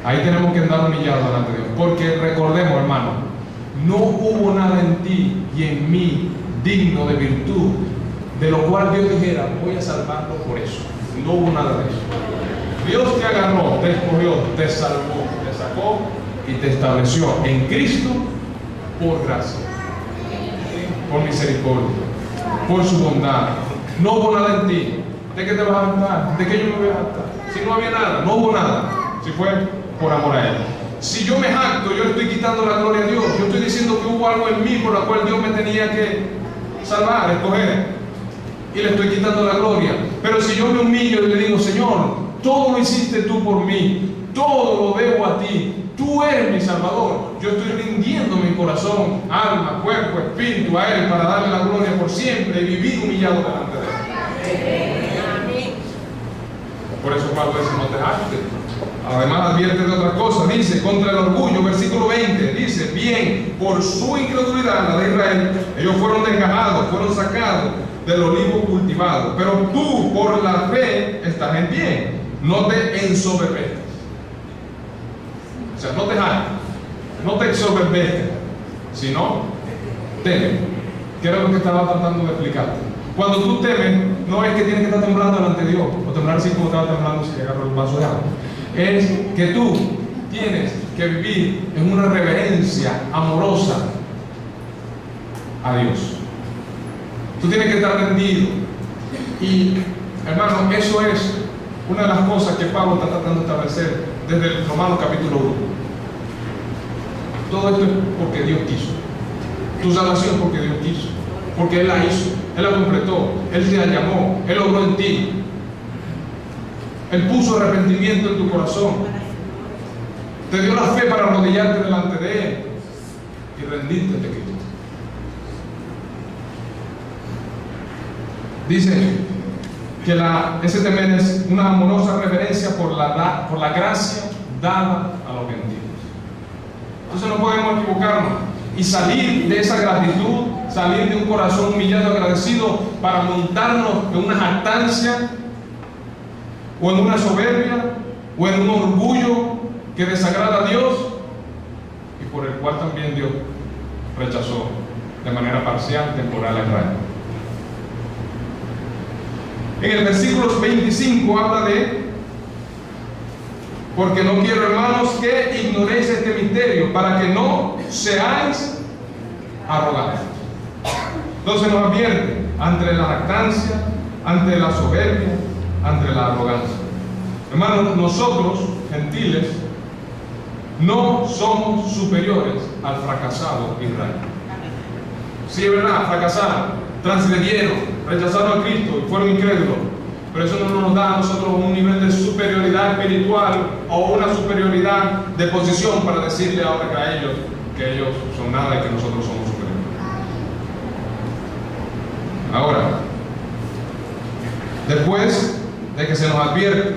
Ahí tenemos que andar humillados delante de Dios, porque recordemos, hermano, no hubo nada en ti y en mí digno de virtud, de lo cual Dios dijera: voy a salvarlo por eso. No hubo nada de eso. Dios te agarró, te escogió, te salvó, te sacó y te estableció en Cristo por gracia, por misericordia, por su bondad. No hubo nada en ti. ¿De qué te vas a jactar? ¿De qué yo me voy a jactar? Si no había nada, no hubo nada. Si fue por amor a Él. Si yo me jacto, yo le estoy quitando la gloria a Dios. Yo estoy diciendo que hubo algo en mí por la cual Dios me tenía que salvar, escoger. Y le estoy quitando la gloria. Pero si yo me humillo y le digo, Señor, todo lo hiciste tú por mí, todo lo debo a ti, tú eres mi Salvador. Yo estoy rindiendo mi corazón, alma, cuerpo, espíritu a Él para darle la gloria por siempre y vivir humillado delante de Él. Por eso Pablo dice, no te jactes. Además advierte de otra cosa, dice, contra el orgullo, versículo 20, dice, bien, por su incredulidad, la de Israel, ellos fueron desgajados, fueron sacados del olivo cultivado, pero tú por la fe estás en bien, no te ensoberbezcas. O sea, no te jactes, no te ensoberbezcas, sino teme. ¿Qué era lo que estaba tratando de explicarte? Cuando tú temes, no es que tienes que estar temblando delante de Dios, o temblar así como estaba temblando si agarró el vaso de agua. Es que tú tienes que vivir en una reverencia amorosa a Dios. Tú tienes que estar rendido. Y, hermano, eso es una de las cosas que Pablo está tratando de establecer desde el Romanos capítulo 1. Todo esto es porque Dios quiso. Tu salvación es porque Dios quiso. Porque Él la hizo, Él la completó, Él te la llamó, Él obró en ti. Él puso arrepentimiento en tu corazón. Te dio la fe para arrodillarte delante de Él y rendirte ante Cristo. Dice que ese temer es una amorosa reverencia por la gracia dada a los gentiles. Entonces no podemos equivocarnos y salir de esa gratitud, salir de un corazón humillado, agradecido, para montarnos en una jactancia o en una soberbia o en un orgullo que desagrada a Dios y por el cual también Dios rechazó de manera parcial, temporal a Israel. En el versículo 25 habla de: porque no quiero, hermanos, que ignoréis este misterio, para que no seáis arrogantes. Entonces nos advierte ante la jactancia, ante la soberbia, ante la arrogancia. Hermanos, nosotros, gentiles, no somos superiores al fracasado Israel. Sí, es verdad, fracasaron, transgredieron, rechazaron a Cristo y fueron incrédulos. Pero eso no nos da a nosotros un nivel de superioridad espiritual o una superioridad de posición para decirle ahora que ellos son nada y que nosotros somos superiores. Ahora, después de que se nos advierte,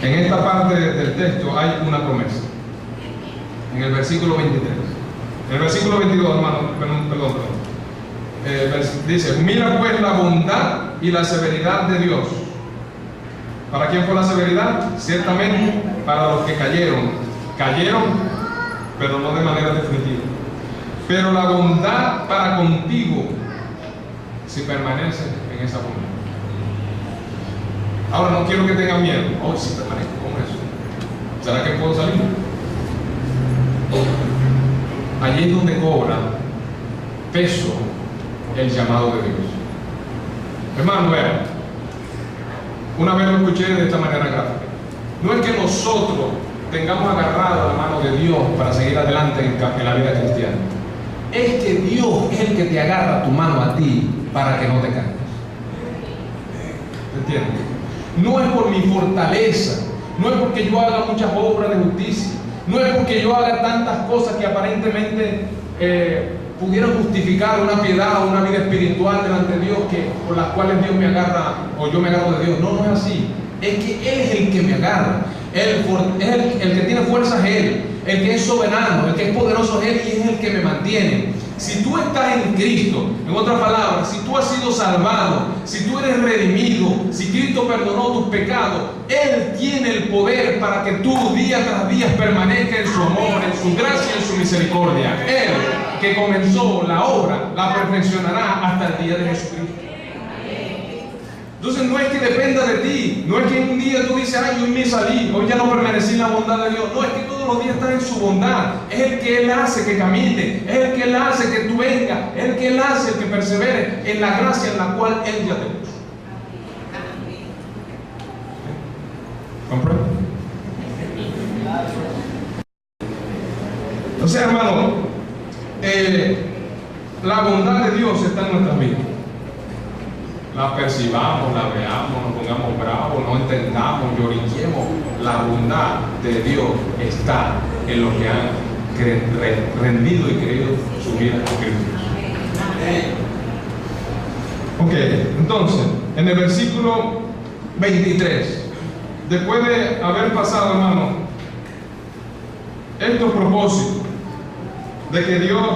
en esta parte del texto hay una promesa. En el versículo 23. En el versículo 22, hermano, perdón. Dice: mira pues la bondad y la severidad de Dios. ¿Para quién fue la severidad? Ciertamente para los que cayeron, pero no de manera definitiva. Pero la bondad para contigo, si permaneces en esa bondad. Ahora no quiero que tengan miedo. Oh, si permanezco con eso, ¿será que puedo salir? Allí es donde cobra peso el llamado de Dios. Hermano, vean, una vez lo escuché de esta manera gráfica. No es que nosotros tengamos agarrado la mano de Dios para seguir adelante en la vida cristiana. Es que Dios es el que te agarra tu mano a ti para que no te caigas. ¿Entiendes? No es por mi fortaleza, no es porque yo haga muchas obras de justicia, no es porque yo haga tantas cosas que aparentemente pudieran justificar una piedad o una vida espiritual delante de Dios por las cuales Dios me agarra o yo me agarro de Dios. No, no es así. Es que Él es el que me agarra. El que tiene fuerza es Él. El que es soberano, el que es poderoso es Él y es el que me mantiene. Si tú estás en Cristo, en otras palabras, si tú has sido salvado, si tú eres redimido, si Cristo perdonó tus pecados, Él tiene el poder para que tú día tras día permanezcas en su amor, en su gracia y en su misericordia. Él que comenzó la obra, la perfeccionará hasta el día de Jesucristo. Entonces no es que dependa de ti, no es que un día tú dices, ay, hoy me salí, hoy ya no permanecí en la bondad de Dios. No, es que todos los días estás en su bondad. Es el que Él hace que camine, es el que Él hace que tú vengas, es el que Él hace el que persevere en la gracia en la cual Él ya te puso. ¿Comprende? Entonces, hermano, la bondad de Dios está en nuestras vidas. La percibamos, la veamos, nos pongamos bravos, no entendamos, lloriquemos. La bondad de Dios está en los que han rendido y creído su vida a Cristo. Ok, entonces, en el versículo 23, después de haber pasado, hermano, estos propósitos de que Dios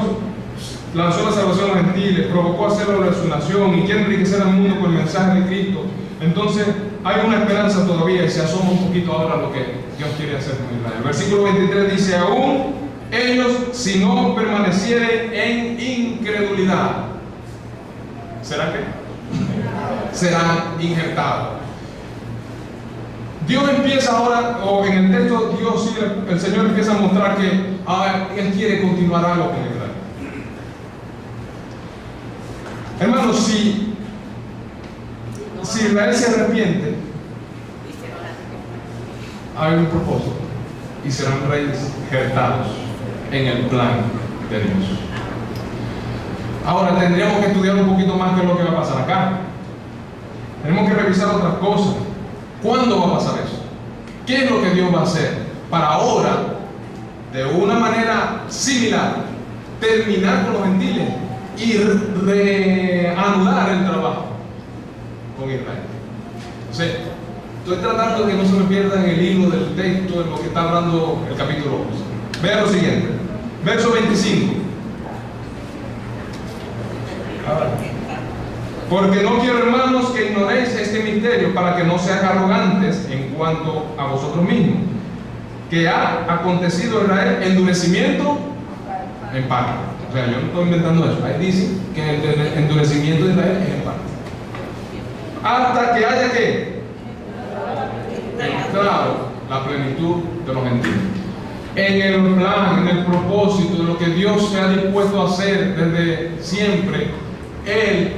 lanzó la salvación a los gentiles, provocó hacerlo de su nación y quiere enriquecer al mundo con el mensaje de Cristo, entonces hay una esperanza todavía y se asoma un poquito ahora lo que Dios quiere hacer con Israel. El versículo 23 dice, aún ellos si no permanecieren en incredulidad, ¿será que? Serán injertados. Dios empieza ahora, o en el texto Dios, el Señor empieza a mostrar que Él quiere continuar algo con Israel. Hermanos, si Israel se arrepiente, hay un propósito y serán reinjertados en el plan de Dios. Ahora tendríamos que estudiar un poquito más qué es lo que va a pasar acá. Tenemos que revisar otras cosas. ¿Cuándo va a pasar eso? ¿Qué es lo que Dios va a hacer para ahora, de una manera similar, terminar con los gentiles y reanudar el trabajo con Israel? Entonces, estoy tratando de que no se me pierda en el hilo del texto, en lo que está hablando el capítulo 11. Vean lo siguiente, verso 25. Porque no quiero, hermanos, que ignoréis este misterio, para que no seáis arrogantes en cuanto a vosotros mismos, que ha acontecido a Israel endurecimiento en parte. O sea, yo no estoy inventando eso. Ahí dice que el endurecimiento de Israel es en parte. Hasta que haya que entrado la plenitud de los gentiles. En el plan, en el propósito de lo que Dios se ha dispuesto a hacer desde siempre, Él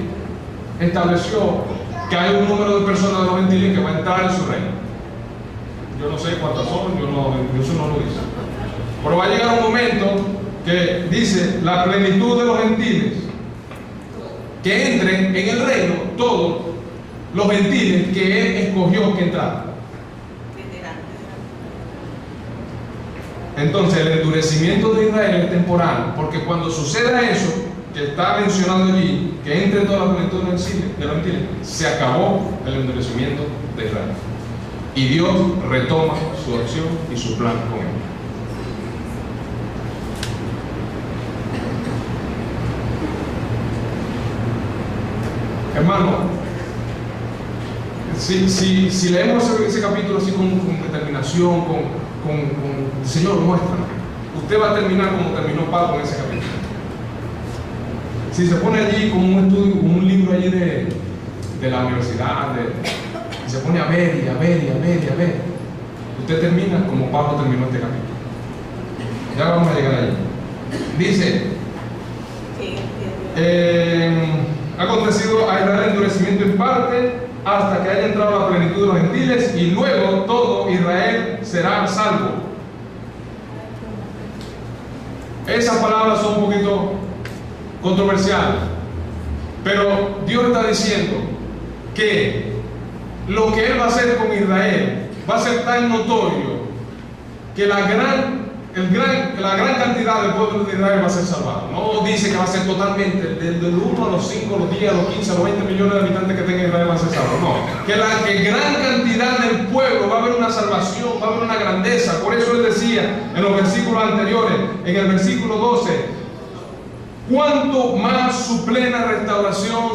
estableció que hay un número de personas de los gentiles que va a entrar en su reino. Yo no sé cuántas son, eso no lo dice. Pero va a llegar un momento que dice la plenitud de los gentiles, que entren en el reino todos los gentiles que Él escogió que entraran. Entonces el endurecimiento de Israel es temporal, porque cuando suceda eso que está mencionando allí, que entre toda la plenitud de los gentiles, se acabó el endurecimiento de Israel y Dios retoma su acción y su plan con él. Hermano, si leemos ese capítulo así con determinación, Señor, muéstranos, usted va a terminar como terminó Pablo en ese capítulo. Si se pone allí como un estudio, como un libro allí de la universidad, y se pone a ver, usted termina como Pablo terminó este capítulo. Ya vamos a llegar allí. Dice, ha acontecido a Israel endurecimiento en parte, hasta que haya entrado la plenitud de los gentiles, y luego todo Israel será salvo. Esas palabras son un poquito controversiales, pero Dios está diciendo que lo que Él va a hacer con Israel va a ser tan notorio que la gran cantidad del pueblo de Israel va a ser salvado. No dice que va a ser totalmente, del 1 a los 5, a los 10, a los 15, a los 20 millones de habitantes que tenga Israel va a ser salvado. No, que gran cantidad del pueblo va a haber una salvación, va a haber una grandeza. Por eso Él decía en los versículos anteriores, en el versículo 12, cuánto más su plena restauración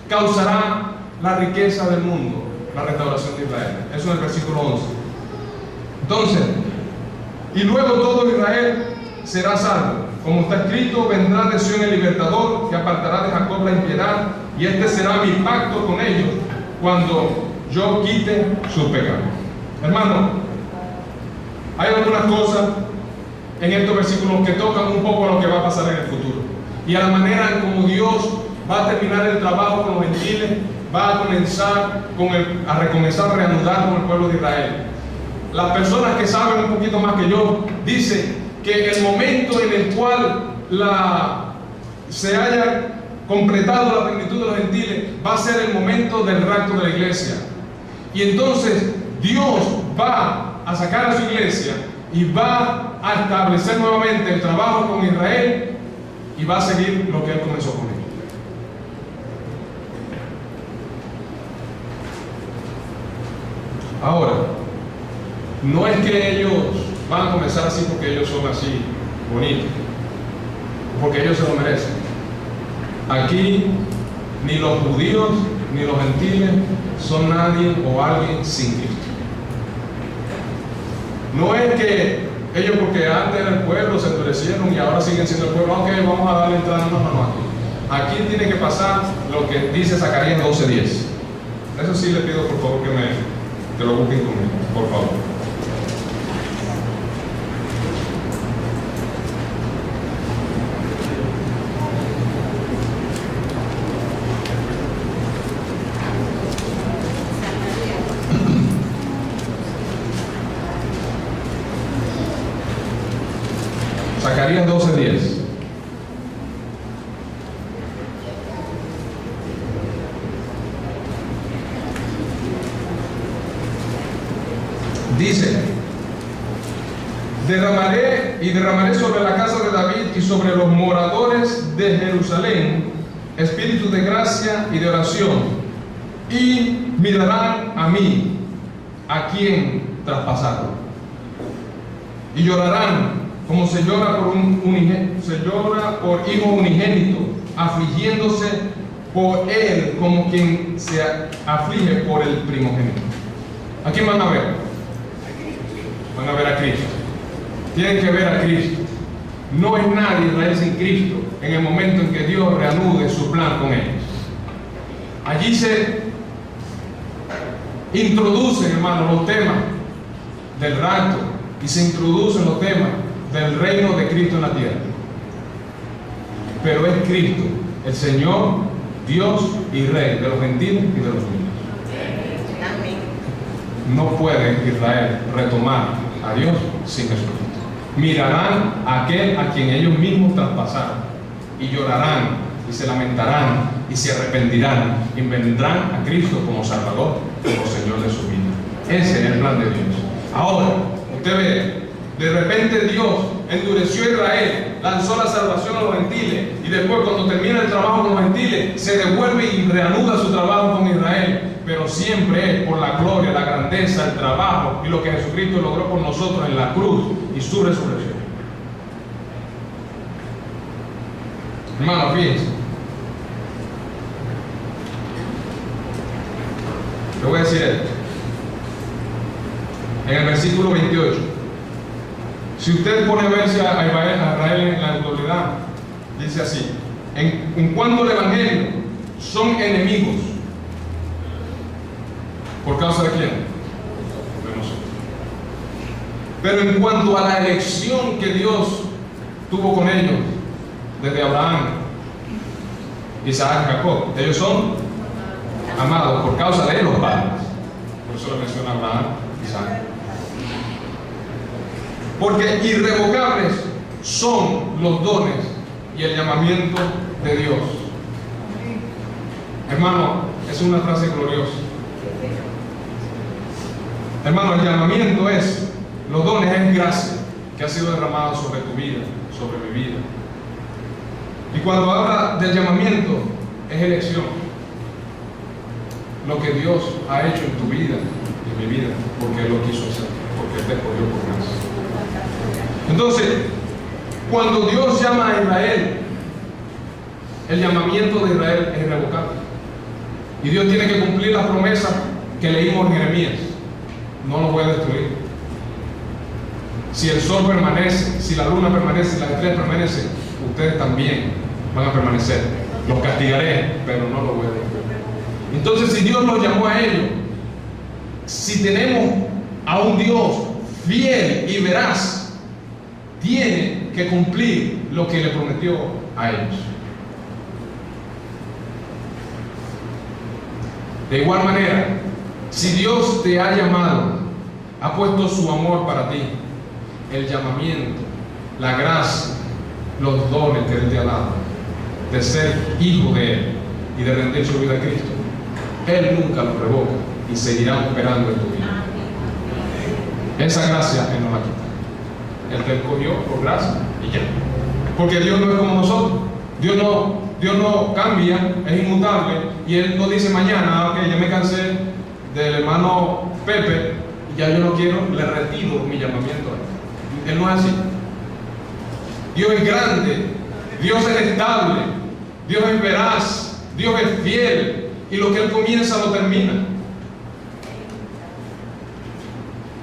causará la riqueza del mundo, la restauración de Israel. Eso es el versículo 11. Entonces, y luego todo Israel será salvo. Como está escrito, vendrá de Sión el libertador, que apartará de Jacob la impiedad, y este será mi pacto con ellos, cuando yo quite sus pecados. Hermano, hay algunas cosas en estos versículos que tocan un poco a lo que va a pasar en el futuro y a la manera como Dios va a terminar el trabajo con los gentiles, va a comenzar a recomenzar, a reanudar con el pueblo de Israel. Las personas que saben un poquito más que yo dicen que el momento en el cual se haya completado la plenitud de los gentiles va a ser el momento del rapto de la iglesia. Y entonces Dios va a sacar a su iglesia y va a establecer nuevamente el trabajo con Israel y va a seguir lo que Él comenzó con ellos. Ahora, no es que ellos van a comenzar así porque ellos son así bonitos, porque ellos se lo merecen. Aquí ni los judíos ni los gentiles son nadie o alguien sin Cristo. No es que ellos, porque antes era el pueblo, se endurecieron y ahora siguen siendo el pueblo, ok, vamos a darle entrada. No. Aquí tiene que pasar lo que dice Zacarías 12:10. Eso sí le pido por favor que lo busquen conmigo, por favor. Zacarías 12:10. Dice: derramaré sobre la casa de David y sobre los moradores de Jerusalén espíritu de gracia y de oración, y mirarán a mí, a quien traspasaron, y llorarán como se llora por hijo unigénito, afligiéndose por él como quien se aflige por el primogénito. ¿A quién van a ver? Van a ver a Cristo. Tienen que ver a Cristo. No es nadie Israel sin Cristo en el momento en que Dios reanude su plan con ellos. Allí se introducen, hermanos, los temas del rapto y se introducen los temas del reino de Cristo en la tierra. Pero es Cristo, el Señor, Dios y Rey de los gentiles y de los judíos. No puede Israel retomar a Dios sin Jesucristo. Mirarán a aquel a quien ellos mismos traspasaron, y llorarán, y se lamentarán, y se arrepentirán, y vendrán a Cristo como Salvador, como Señor de su vida. Ese es el plan de Dios. Ahora, usted ve, de repente Dios endureció a Israel, lanzó la salvación a los gentiles, y después cuando termina el trabajo con los gentiles, se devuelve y reanuda su trabajo con Israel. Pero siempre es por la gloria, la grandeza, el trabajo y lo que Jesucristo logró por nosotros en la cruz y su resurrección. Hermano, fíjense. Le voy a decir esto. En el versículo 28. Si usted pone a verse a Israel en la autoridad, dice así: en cuanto al Evangelio, son enemigos. ¿Por causa de quién? De nosotros. Pero en cuanto a la elección que Dios tuvo con ellos, desde Abraham, Isaac, Jacob, ellos son amados por causa de los padres. Por eso lo menciona Abraham, Isaac. Porque irrevocables son los dones y el llamamiento de Dios. Hermano, es una frase gloriosa. Hermano, el llamamiento es, los dones es gracia que ha sido derramada sobre tu vida, sobre mi vida. Y cuando habla del llamamiento, es elección. Lo que Dios ha hecho en tu vida y en mi vida, porque Él lo quiso hacer, porque Él te escogió por gracia. Entonces, cuando Dios llama a Israel, el llamamiento de Israel es irrevocable. Y Dios tiene que cumplir la promesa que leímos en Jeremías. No lo voy a destruir. Si el sol permanece, si la luna permanece, si las estrellas permanecen, ustedes también van a permanecer. Los castigaré, pero no los voy a destruir. Entonces, si Dios los llamó a ellos, si tenemos a un Dios fiel y veraz, tiene que cumplir lo que le prometió a ellos. De igual manera, si Dios te ha llamado, ha puesto su amor para ti, el llamamiento, la gracia, los dones que Él te ha dado, de ser hijo de Él y de rendir su vida a Cristo, Él nunca lo revoca y seguirá operando en tu vida. Esa gracia Él no la quita. Él te escogió por gracia y ya. Porque Dios no es como nosotros. Dios no cambia, es inmutable, y Él no dice mañana, ok, ya me cansé del hermano Pepe y ya yo no quiero, le retiro mi llamamiento a Él. Él no es así. Dios es grande, Dios es estable, Dios es veraz, Dios es fiel, y lo que Él comienza lo termina.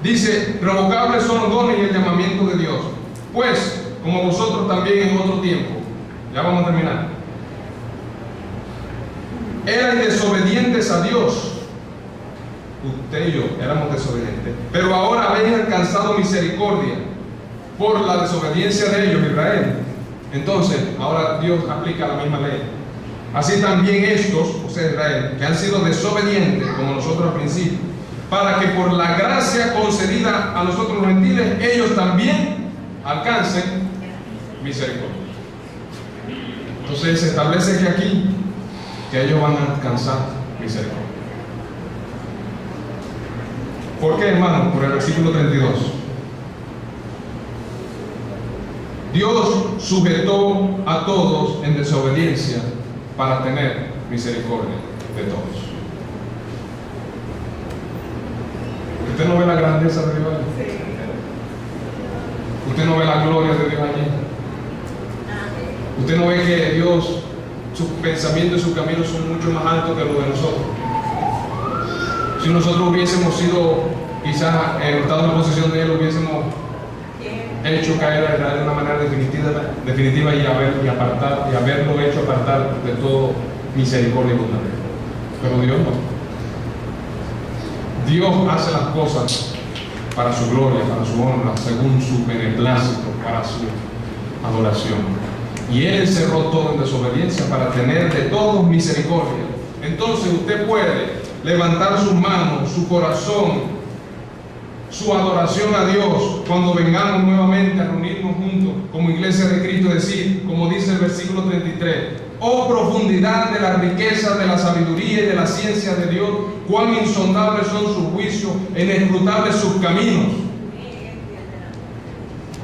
Dice, revocables son los dones y el llamamiento de Dios, pues como vosotros también en otro tiempo, ya vamos a terminar, eran desobedientes a Dios. Usted y yo éramos desobedientes, pero ahora habéis alcanzado misericordia por la desobediencia de ellos, Israel. Entonces, ahora Dios aplica la misma ley. Así también estos, o sea, Israel, que han sido desobedientes como nosotros al principio, para que por la gracia concedida a nosotros los gentiles, ellos también alcancen misericordia. Entonces se establece que aquí, que ellos van a alcanzar misericordia. ¿Por qué, hermano? Por el versículo 32. Dios sujetó a todos en desobediencia para tener misericordia de todos. ¿Usted no ve la grandeza de Dios allí? ¿Usted no ve la gloria de Dios allí? ¿Usted no ve que Dios, sus pensamientos y sus caminos son mucho más altos que los de nosotros? Si nosotros hubiésemos sido, quizás estado en la posición de Él, hubiésemos hecho caer a Israel de una manera definitiva y haberlo hecho apartar de todo misericordia y bondad. Pero Dios no. Dios hace las cosas para su gloria, para su honra, según su beneplácito, para su adoración. Y Él encerró todo en desobediencia para tener de todos misericordia. Entonces usted puede levantar sus manos, su corazón, su adoración a Dios cuando vengamos nuevamente a reunirnos juntos como iglesia de Cristo, decir, como dice el versículo 33, oh profundidad de la riqueza, de la sabiduría y de la ciencia de Dios, cuán insondables son sus juicios, inescrutables sus caminos.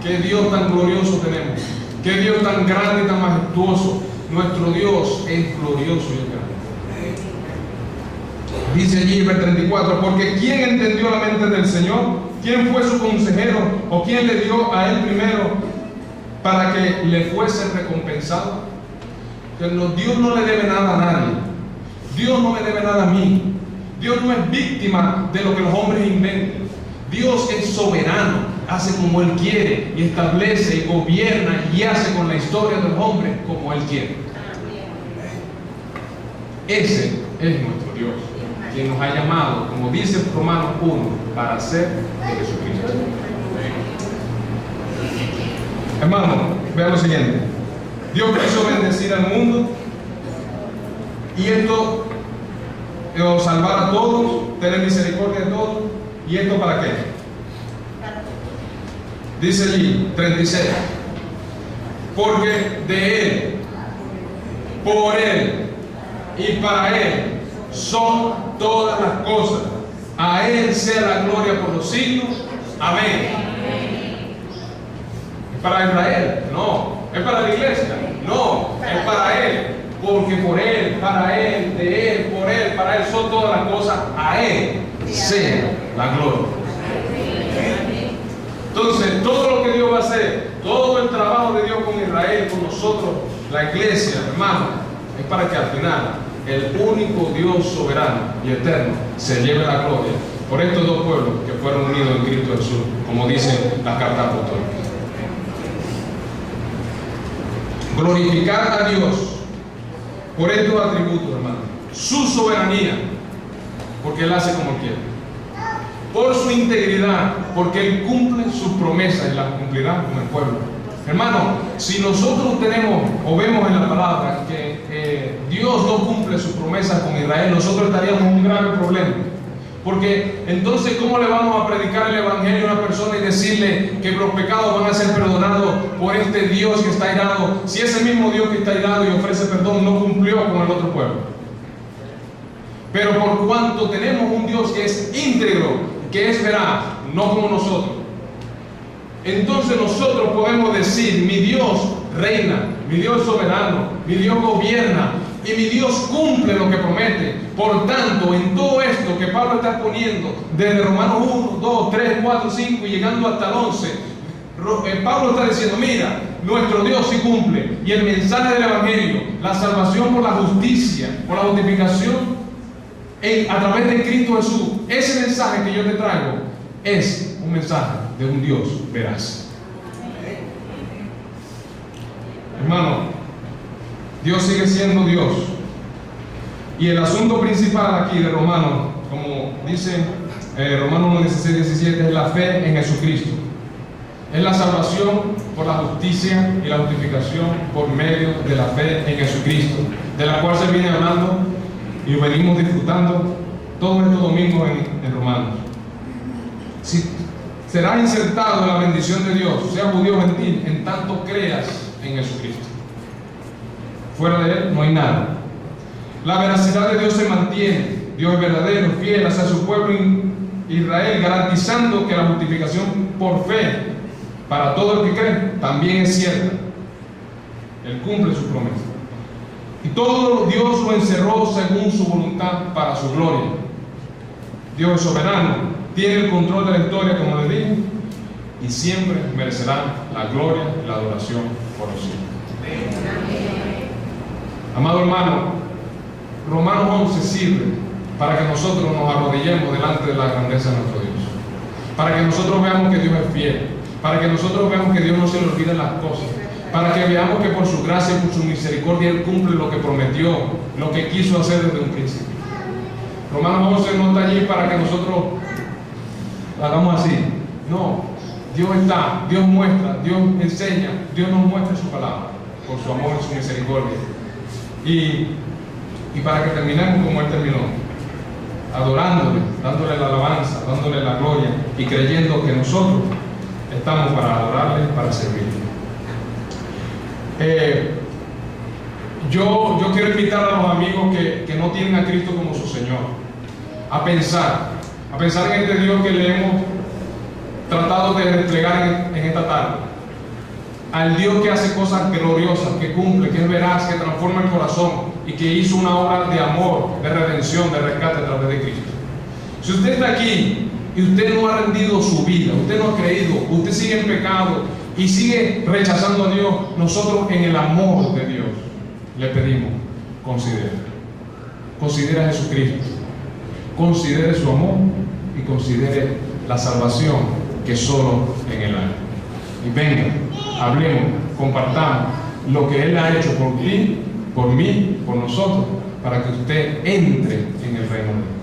Qué Dios tan glorioso tenemos, qué Dios tan grande y tan majestuoso. Nuestro Dios es glorioso y grande. Dice allí el 34, porque ¿quién entendió la mente del Señor? ¿Quién fue su consejero? ¿O quién le dio a Él primero para que le fuese recompensado? Dios no le debe nada a nadie. Dios no me debe nada a mí. Dios no es víctima de lo que los hombres inventen. Dios es soberano, hace como Él quiere y establece y gobierna y hace con la historia de los hombres como Él quiere. Ese es nuestro Dios, quien nos ha llamado, como dice Romanos 1, para ser de Jesucristo. Hermano, vean lo siguiente. Dios quiso bendecir al mundo y esto salvar a todos, tener misericordia de todos. ¿Y esto para qué? Dice allí 36, porque de Él, por Él y para Él son todas las cosas. A Él sea la gloria por los siglos. Amén. ¿Es para Israel? No. ¿Es para la iglesia? No. Es para Él. Porque por Él, para Él, de Él, por Él, para Él son todas las cosas. A Él sea la gloria. Entonces, todo lo que Dios va a hacer, todo el trabajo de Dios con Israel, con nosotros, la iglesia, hermano, es para que al final el único Dios soberano y eterno se lleve la gloria por estos dos pueblos que fueron unidos en Cristo Jesús, como dice la carta apostólica. Glorificar a Dios por estos atributos, hermano, su soberanía, porque Él hace como Él quiere, por su integridad, porque Él cumple sus promesas y las cumplirá con el pueblo. Hermano, si nosotros tenemos o vemos en la palabra que Dios no cumple sus promesas con Israel, nosotros estaríamos en un grave problema. Porque entonces, ¿cómo le vamos a predicar el evangelio a una persona y decirle que los pecados van a ser perdonados por este Dios que está airado, si ese mismo Dios que está airado y ofrece perdón no cumplió con el otro pueblo? Pero por cuanto tenemos un Dios que es íntegro, que es veraz, no como nosotros, entonces nosotros podemos decir: mi Dios reina, mi Dios es soberano, mi Dios gobierna y mi Dios cumple lo que promete. Por tanto, en todo esto que Pablo está poniendo, desde Romanos 1, 2, 3, 4, 5 y llegando hasta el 11, Pablo está diciendo: mira, nuestro Dios sí cumple, y el mensaje del evangelio, la salvación por la justicia, por la justificación a través de Cristo Jesús, ese mensaje que yo te traigo es un mensaje de un Dios veraz. Hermano, Dios sigue siendo Dios. Y el asunto principal aquí de Romanos, como dice Romanos 1, 16, 17, es la fe en Jesucristo. Es la salvación por la justicia y la justificación por medio de la fe en Jesucristo, de la cual se viene hablando y venimos disfrutando todos estos domingos en Romanos. Si serás insertado en la bendición de Dios, sea judío o gentil, en tanto creas en Jesucristo. Fuera de Él no hay nada. La veracidad de Dios se mantiene. Dios es verdadero, fiel hacia su pueblo Israel, garantizando que la justificación por fe para todo el que cree también es cierta. Él cumple su promesa. Y todo Dios lo encerró según su voluntad para su gloria. Dios es soberano, tiene el control de la historia, como les dije, y siempre merecerá la gloria y la adoración por los siglos. Amado hermano, Romanos 11 sirve para que nosotros nos arrodillemos delante de la grandeza de nuestro Dios, para que nosotros veamos que Dios es fiel, para que nosotros veamos que Dios no se le olvidan las cosas, para que veamos que por su gracia y por su misericordia Él cumple lo que prometió, lo que quiso hacer desde un principio. Romanos 11 no está allí para que nosotros hagamos así. No, Dios está, Dios muestra, Dios enseña, Dios nos muestra su palabra por su amor y su misericordia. Y para que terminemos como Él terminó, adorándole, dándole la alabanza, dándole la gloria y creyendo que nosotros estamos para adorarle, para servirle. Yo quiero invitar a los amigos que no tienen a Cristo como su Señor a pensar en este Dios que le hemos tratado de desplegar en esta tarde, al Dios que hace cosas gloriosas, que cumple, que es veraz, que transforma el corazón y que hizo una obra de amor, de redención, de rescate a través de Cristo. Si usted está aquí y usted no ha rendido su vida, usted no ha creído, usted sigue en pecado y sigue rechazando a Dios, nosotros en el amor de Dios le pedimos: considere a Jesucristo, considere su amor y considere la salvación que solo en Él hay. Y venga, hablemos, compartamos lo que Él ha hecho por ti, por mí, por nosotros, para que usted entre en el reino de Dios.